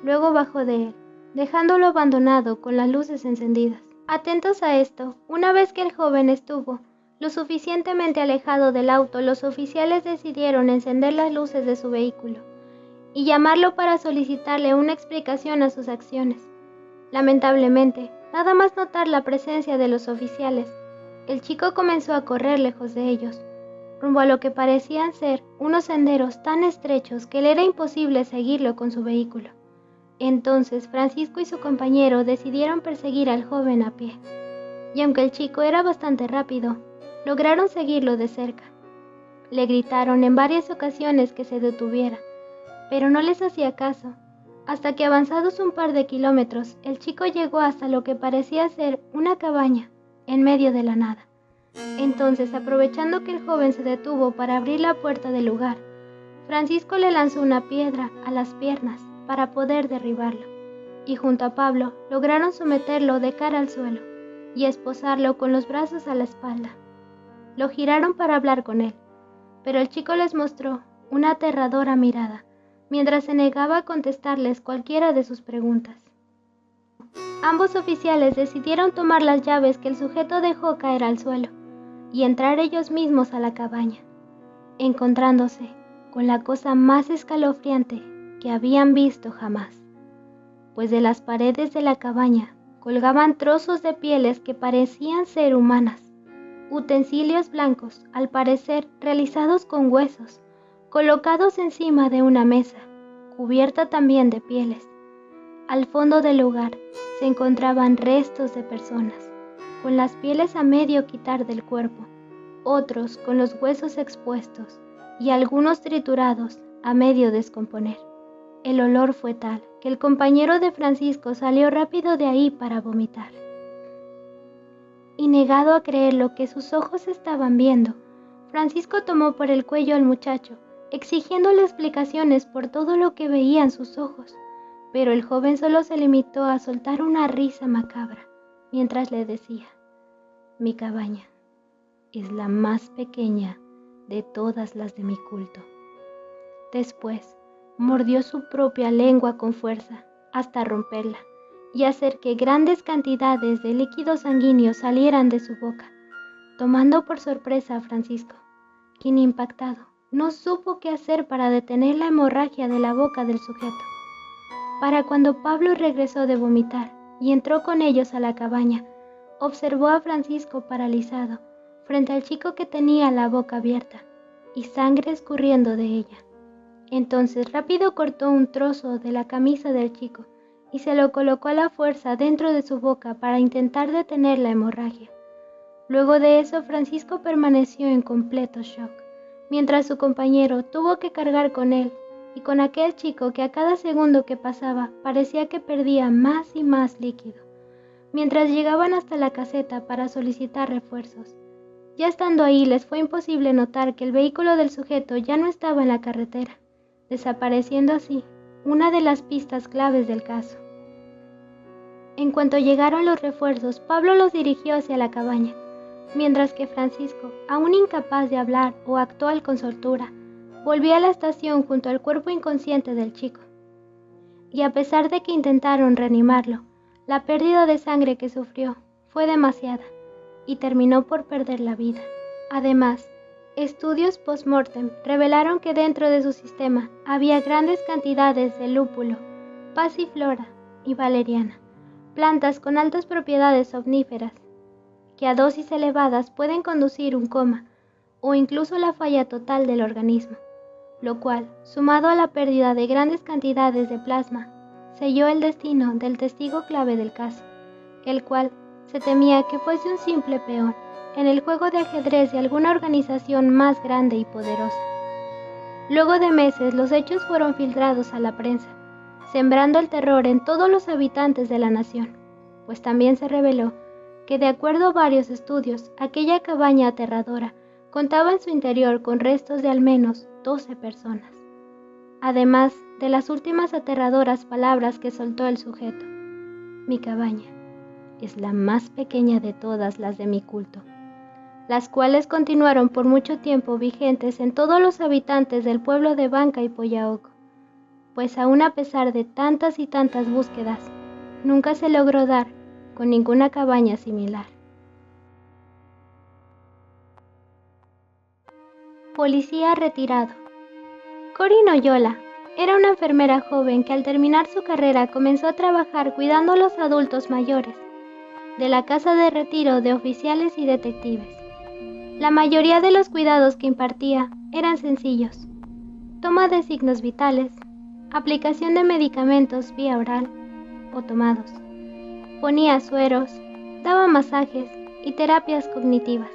Luego bajó de él, dejándolo abandonado con las luces encendidas. Atentos a esto, una vez que el joven estuvo lo suficientemente alejado del auto, los oficiales decidieron encender las luces de su vehículo y llamarlo para solicitarle una explicación a sus acciones. Lamentablemente, nada más notar la presencia de los oficiales, el chico comenzó a correr lejos de ellos, rumbo a lo que parecían ser unos senderos tan estrechos que le era imposible seguirlo con su vehículo. Entonces Francisco y su compañero decidieron perseguir al joven a pie, y aunque el chico era bastante rápido, lograron seguirlo de cerca. Le gritaron en varias ocasiones que se detuviera, pero no les hacía caso, hasta que avanzados un par de kilómetros, el chico llegó hasta lo que parecía ser una cabaña en medio de la nada. Entonces, aprovechando que el joven se detuvo para abrir la puerta del lugar, Francisco le lanzó una piedra a las piernas para poder derribarlo, y junto a Pablo lograron someterlo de cara al suelo y esposarlo con los brazos a la espalda. Lo giraron para hablar con él, pero el chico les mostró una aterradora mirada, mientras se negaba a contestarles cualquiera de sus preguntas. Ambos oficiales decidieron tomar las llaves que el sujeto dejó caer al suelo y entrar ellos mismos a la cabaña, encontrándose con la cosa más escalofriante que habían visto jamás, pues de las paredes de la cabaña colgaban trozos de pieles que parecían ser humanas, utensilios blancos, al parecer realizados con huesos, colocados encima de una mesa, cubierta también de pieles. Al fondo del lugar se encontraban restos de personas, con las pieles a medio quitar del cuerpo, otros con los huesos expuestos y algunos triturados a medio descomponer. El olor fue tal que el compañero de Francisco salió rápido de ahí para vomitar. Y negado a creer lo que sus ojos estaban viendo, Francisco tomó por el cuello al muchacho, exigiéndole explicaciones por todo lo que veían sus ojos, pero el joven solo se limitó a soltar una risa macabra, mientras le decía: «Mi cabaña es la más pequeña de todas las de mi culto». Después, mordió su propia lengua con fuerza, hasta romperla, y hacer que grandes cantidades de líquido sanguíneo salieran de su boca, tomando por sorpresa a Francisco, quien, impactado, no supo qué hacer para detener la hemorragia de la boca del sujeto. Para cuando Pablo regresó de vomitar y entró con ellos a la cabaña, observó a Francisco paralizado frente al chico que tenía la boca abierta y sangre escurriendo de ella. Entonces rápido cortó un trozo de la camisa del chico y se lo colocó a la fuerza dentro de su boca para intentar detener la hemorragia. Luego de eso, Francisco permaneció en completo shock, mientras su compañero tuvo que cargar con él y con aquel chico que a cada segundo que pasaba parecía que perdía más y más líquido, mientras llegaban hasta la caseta para solicitar refuerzos. Ya estando ahí, les fue imposible notar que el vehículo del sujeto ya no estaba en la carretera, desapareciendo así una de las pistas claves del caso. En cuanto llegaron los refuerzos, Pablo los dirigió hacia la cabaña, mientras que Francisco, aún incapaz de hablar o actuar con soltura, volvió a la estación junto al cuerpo inconsciente del chico. Y a pesar de que intentaron reanimarlo, la pérdida de sangre que sufrió fue demasiada y terminó por perder la vida. Además, estudios post-mortem revelaron que dentro de su sistema había grandes cantidades de lúpulo, pasiflora y valeriana, plantas con altas propiedades omníferas, que a dosis elevadas pueden conducir un coma o incluso la falla total del organismo, lo cual, sumado a la pérdida de grandes cantidades de plasma, selló el destino del testigo clave del caso, el cual se temía que fuese un simple peón en el juego de ajedrez de alguna organización más grande y poderosa. Luego de meses, los hechos fueron filtrados a la prensa, sembrando el terror en todos los habitantes de la nación, pues también se reveló que, de acuerdo a varios estudios, aquella cabaña aterradora contaba en su interior con restos de al menos 12 personas, además de las últimas aterradoras palabras que soltó el sujeto: «Mi cabaña es la más pequeña de todas las de mi culto», las cuales continuaron por mucho tiempo vigentes en todos los habitantes del pueblo de Banca y Pollaoco, pues aún a pesar de tantas y tantas búsquedas, nunca se logró dar con ninguna cabaña similar. Policía retirado. Cory Noyola era una enfermera joven que al terminar su carrera comenzó a trabajar cuidando a los adultos mayores de la casa de retiro de oficiales y detectives. La mayoría de los cuidados que impartía eran sencillos: toma de signos vitales, aplicación de medicamentos vía oral o tomados, ponía sueros, daba masajes y terapias cognitivas.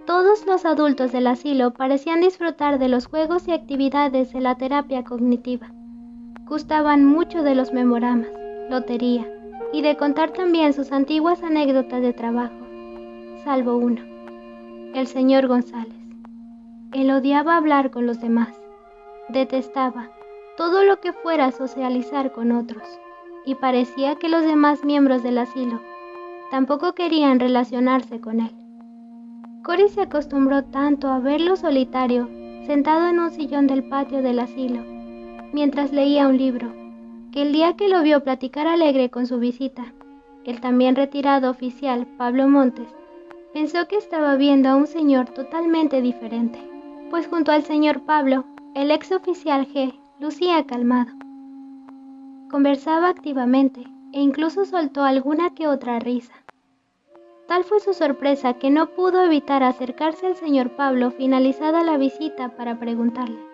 Todos los adultos del asilo parecían disfrutar de los juegos y actividades de la terapia cognitiva. Gustaban mucho de los memoramas, lotería y de contar también sus antiguas anécdotas de trabajo, salvo uno: el señor González. Él odiaba hablar con los demás, detestaba todo lo que fuera a socializar con otros, y parecía que los demás miembros del asilo tampoco querían relacionarse con él. Cory se acostumbró tanto a verlo solitario, sentado en un sillón del patio del asilo, mientras leía un libro, que el día que lo vio platicar alegre con su visita, el también retirado oficial Pablo Montes, pensó que estaba viendo a un señor totalmente diferente, pues junto al señor Pablo, el ex oficial G lucía calmado. Conversaba activamente e incluso soltó alguna que otra risa. Tal fue su sorpresa que no pudo evitar acercarse al señor Pablo finalizada la visita para preguntarle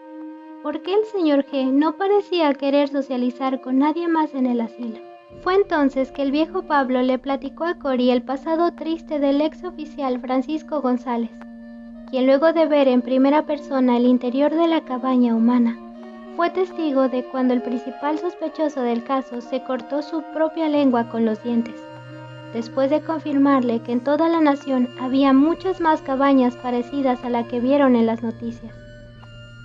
por qué el señor G no parecía querer socializar con nadie más en el asilo. Fue entonces que el viejo Pablo le platicó a Cory el pasado triste del ex oficial Francisco González, quien luego de ver en primera persona el interior de la cabaña humana, fue testigo de cuando el principal sospechoso del caso se cortó su propia lengua con los dientes, después de confirmarle que en toda la nación había muchas más cabañas parecidas a la que vieron en las noticias,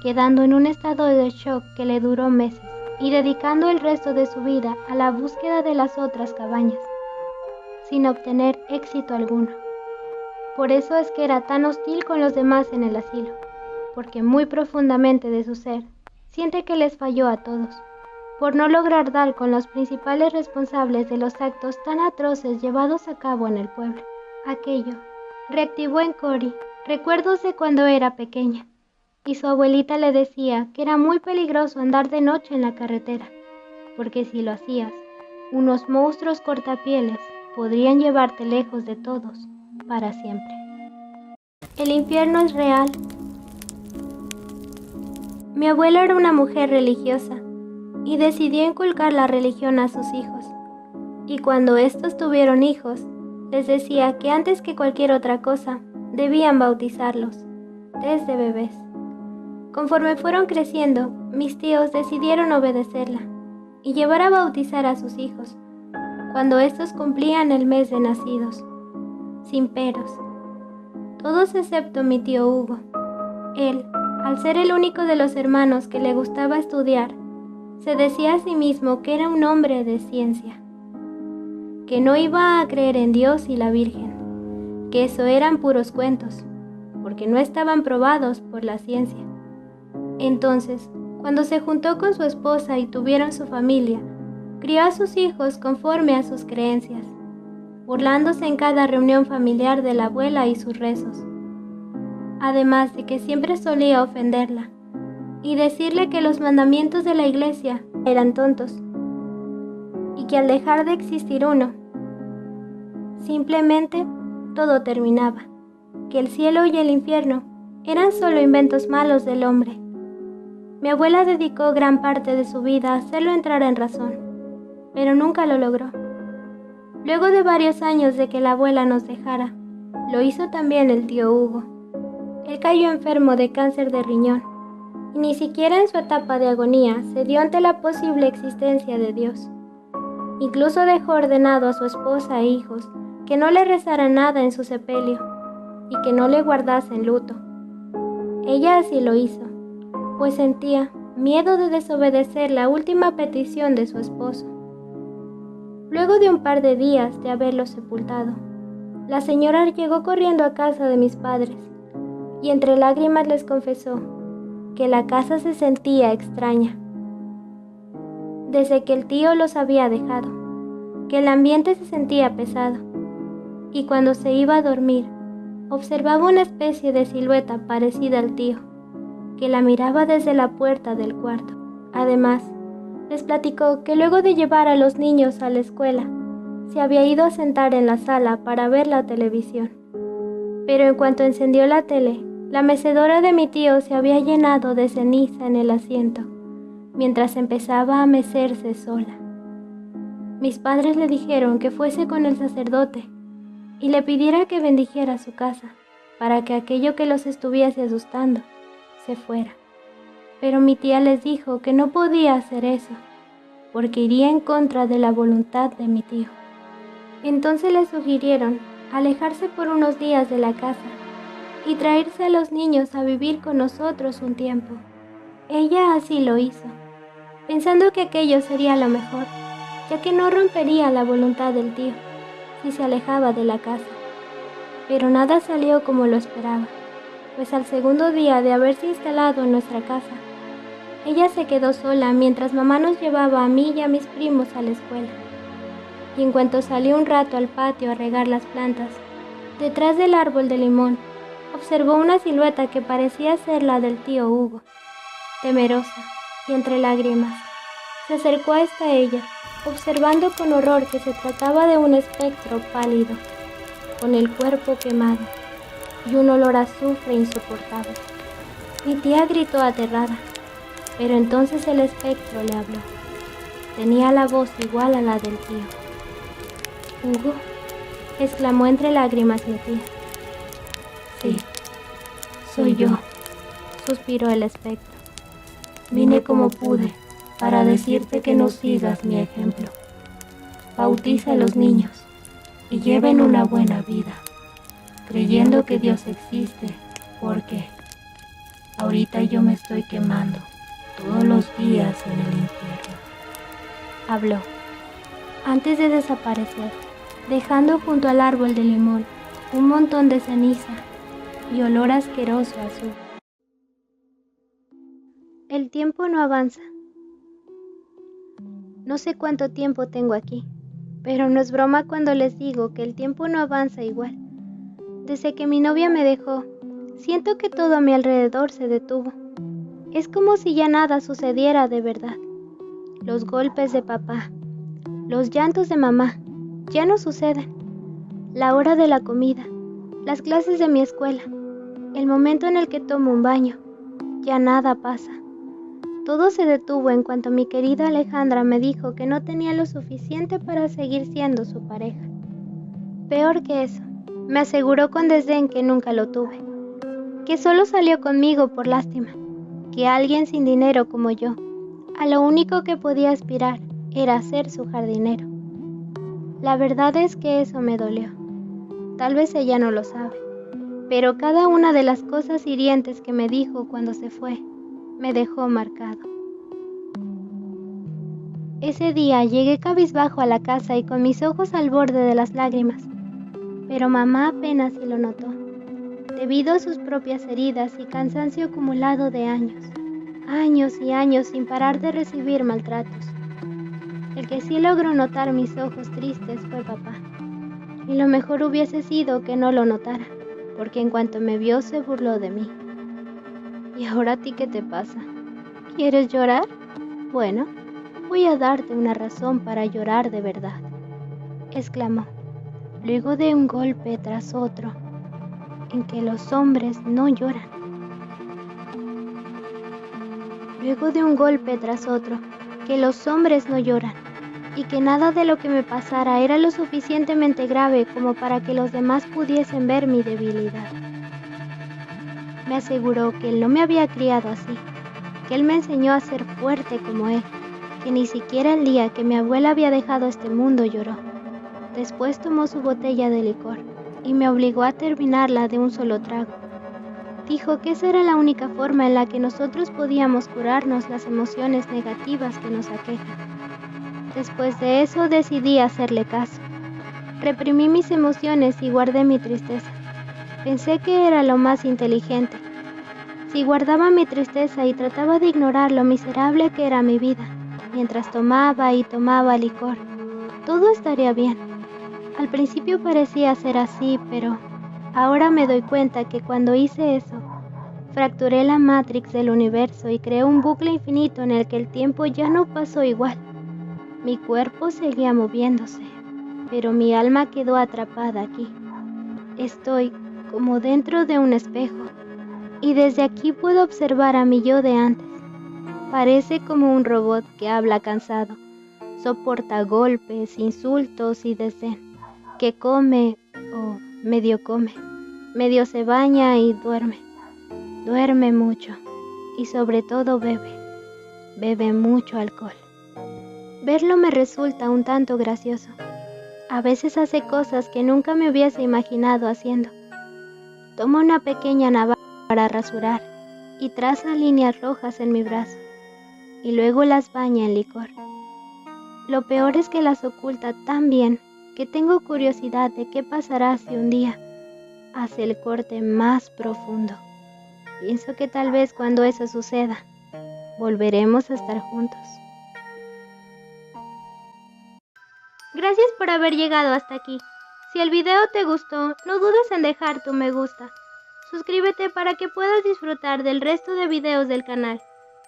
quedando en un estado de shock que le duró meses y dedicando el resto de su vida a la búsqueda de las otras cabañas, sin obtener éxito alguno. Por eso es que era tan hostil con los demás en el asilo, porque muy profundamente de su ser, siente que les falló a todos, por no lograr dar con los principales responsables de los actos tan atroces llevados a cabo en el pueblo. Aquello reactivó en Cory recuerdos de cuando era pequeña, y su abuelita le decía que era muy peligroso andar de noche en la carretera, porque si lo hacías, unos monstruos cortapieles podrían llevarte lejos de todos para siempre. El infierno es real. Mi abuela era una mujer religiosa y decidió inculcar la religión a sus hijos, y cuando estos tuvieron hijos, les decía que antes que cualquier otra cosa, debían bautizarlos, desde bebés. Conforme fueron creciendo, mis tíos decidieron obedecerla y llevar a bautizar a sus hijos, cuando estos cumplían el mes de nacidos, sin peros. Todos excepto mi tío Hugo. Él, al ser el único de los hermanos que le gustaba estudiar, se decía a sí mismo que era un hombre de ciencia, que no iba a creer en Dios y la Virgen, que eso eran puros cuentos, porque no estaban probados por la ciencia. Entonces, cuando se juntó con su esposa y tuvieron su familia, crió a sus hijos conforme a sus creencias, burlándose en cada reunión familiar de la abuela y sus rezos. Además de que siempre solía ofenderla y decirle que los mandamientos de la iglesia eran tontos y que al dejar de existir uno, simplemente todo terminaba, que el cielo y el infierno eran solo inventos malos del hombre. Mi abuela dedicó gran parte de su vida a hacerlo entrar en razón, pero nunca lo logró. Luego de varios años de que la abuela nos dejara, lo hizo también el tío Hugo. Él cayó enfermo de cáncer de riñón, y ni siquiera en su etapa de agonía se dio ante la posible existencia de Dios. Incluso dejó ordenado a su esposa e hijos que no le rezaran nada en su sepelio y que no le guardasen luto. Ella así lo hizo, pues sentía miedo de desobedecer la última petición de su esposo. Luego de un par de días de haberlo sepultado, la señora llegó corriendo a casa de mis padres y entre lágrimas les confesó que la casa se sentía extraña desde que el tío los había dejado, que el ambiente se sentía pesado y cuando se iba a dormir observaba una especie de silueta parecida al tío que la miraba desde la puerta del cuarto. Además, les platicó que luego de llevar a los niños a la escuela, se había ido a sentar en la sala para ver la televisión. Pero en cuanto encendió la tele, la mecedora de mi tío se había llenado de ceniza en el asiento, mientras empezaba a mecerse sola. Mis padres le dijeron que fuese con el sacerdote y le pidiera que bendijera su casa, para que aquello que los estuviese asustando se fuera. Pero mi tía les dijo que no podía hacer eso, porque iría en contra de la voluntad de mi tío. Entonces le sugirieron alejarse por unos días de la casa y traerse a los niños a vivir con nosotros un tiempo. Ella así lo hizo, pensando que aquello sería lo mejor, ya que no rompería la voluntad del tío si se alejaba de la casa. Pero nada salió como lo esperaba, pues al segundo día de haberse instalado en nuestra casa, ella se quedó sola mientras mamá nos llevaba a mí y a mis primos a la escuela. Y en cuanto salió un rato al patio a regar las plantas, detrás del árbol de limón, observó una silueta que parecía ser la del tío Hugo. Temerosa y entre lágrimas, se acercó hasta ella, observando con horror que se trataba de un espectro pálido. con el cuerpo quemado y un olor a azufre insoportable. Mi tía gritó aterrada, pero entonces el espectro le habló. Tenía la voz igual a la del tío. «Hugo», exclamó entre lágrimas mi tía. «Sí, soy yo», suspiró el espectro. «Vine como pude para decirte que no sigas mi ejemplo. Bautiza a los niños y lleven una buena vida, creyendo que Dios existe, porque ahorita yo me estoy quemando todos los días en el infierno». Habló, antes de desaparecer, dejando junto al árbol de limón un montón de ceniza y olor asqueroso a azufre. El tiempo no avanza. No sé cuánto tiempo tengo aquí, pero no es broma cuando les digo que el tiempo no avanza igual. Desde que mi novia me dejó, siento que todo a mi alrededor se detuvo. Es como si ya nada sucediera de verdad. Los golpes de papá, los llantos de mamá, ya no suceden. La hora de la comida, las clases de mi escuela, el momento en el que tomo un baño, ya nada pasa. Todo se detuvo en cuanto mi querida Alejandra me dijo que no tenía lo suficiente para seguir siendo su pareja. Peor que eso, me aseguró con desdén que nunca lo tuve, que solo salió conmigo por lástima, que alguien sin dinero como yo, a lo único que podía aspirar era ser su jardinero. La verdad es que eso me dolió. Tal vez ella no lo sabe, pero cada una de las cosas hirientes que me dijo cuando se fue, me dejó marcado. Ese día llegué cabizbajo a la casa y con mis ojos al borde de las lágrimas, pero mamá apenas sí lo notó, debido a sus propias heridas y cansancio acumulado de años y años sin parar de recibir maltratos. El que sí logró notar mis ojos tristes fue papá, y lo mejor hubiese sido que no lo notara, porque en cuanto me vio se burló de mí. ¿Y ahora a ti qué te pasa? ¿Quieres llorar? Bueno, voy a darte una razón para llorar de verdad, exclamó, luego de un golpe tras otro, en que los hombres no lloran. Luego de un golpe tras otro, que los hombres no lloran, y que nada de lo que me pasara era lo suficientemente grave como para que los demás pudiesen ver mi debilidad. Me aseguró que él no me había criado así, que él me enseñó a ser fuerte como él, que ni siquiera el día que mi abuela había dejado este mundo lloró. Después tomó su botella de licor y me obligó a terminarla de un solo trago. Dijo que esa era la única forma en la que nosotros podíamos curarnos las emociones negativas que nos aquejan. Después de eso decidí hacerle caso. Reprimí mis emociones y guardé mi tristeza. Pensé que era lo más inteligente. Si guardaba mi tristeza y trataba de ignorar lo miserable que era mi vida, mientras tomaba y tomaba licor, todo estaría bien. Al principio parecía ser así, pero ahora me doy cuenta que cuando hice eso, fracturé la Matrix del universo y creé un bucle infinito en el que el tiempo ya no pasó igual. Mi cuerpo seguía moviéndose, pero mi alma quedó atrapada aquí. Estoy como dentro de un espejo, y desde aquí puedo observar a mi yo de antes. Parece como un robot que habla cansado, soporta golpes, insultos y desdén, que come o medio se baña y duerme mucho y sobre todo bebe mucho alcohol. Verlo me resulta un tanto gracioso. A veces hace cosas que nunca me hubiese imaginado haciendo. Toma una pequeña navaja para rasurar y traza líneas rojas en mi brazo, y luego las baña en licor. Lo peor es que las oculta tan bien que tengo curiosidad de qué pasará si un día hace el corte más profundo. Pienso que tal vez cuando eso suceda, volveremos a estar juntos. Gracias por haber llegado hasta aquí. Si el video te gustó, no dudes en dejar tu me gusta. Suscríbete para que puedas disfrutar del resto de videos del canal.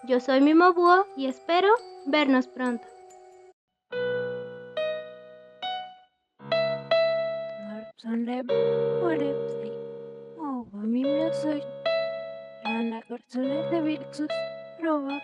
Yo soy Mimo Búho y espero vernos pronto. Sonle Morepsi, Mova Mimiosoy, Rana Corsolet de Vixus, Roba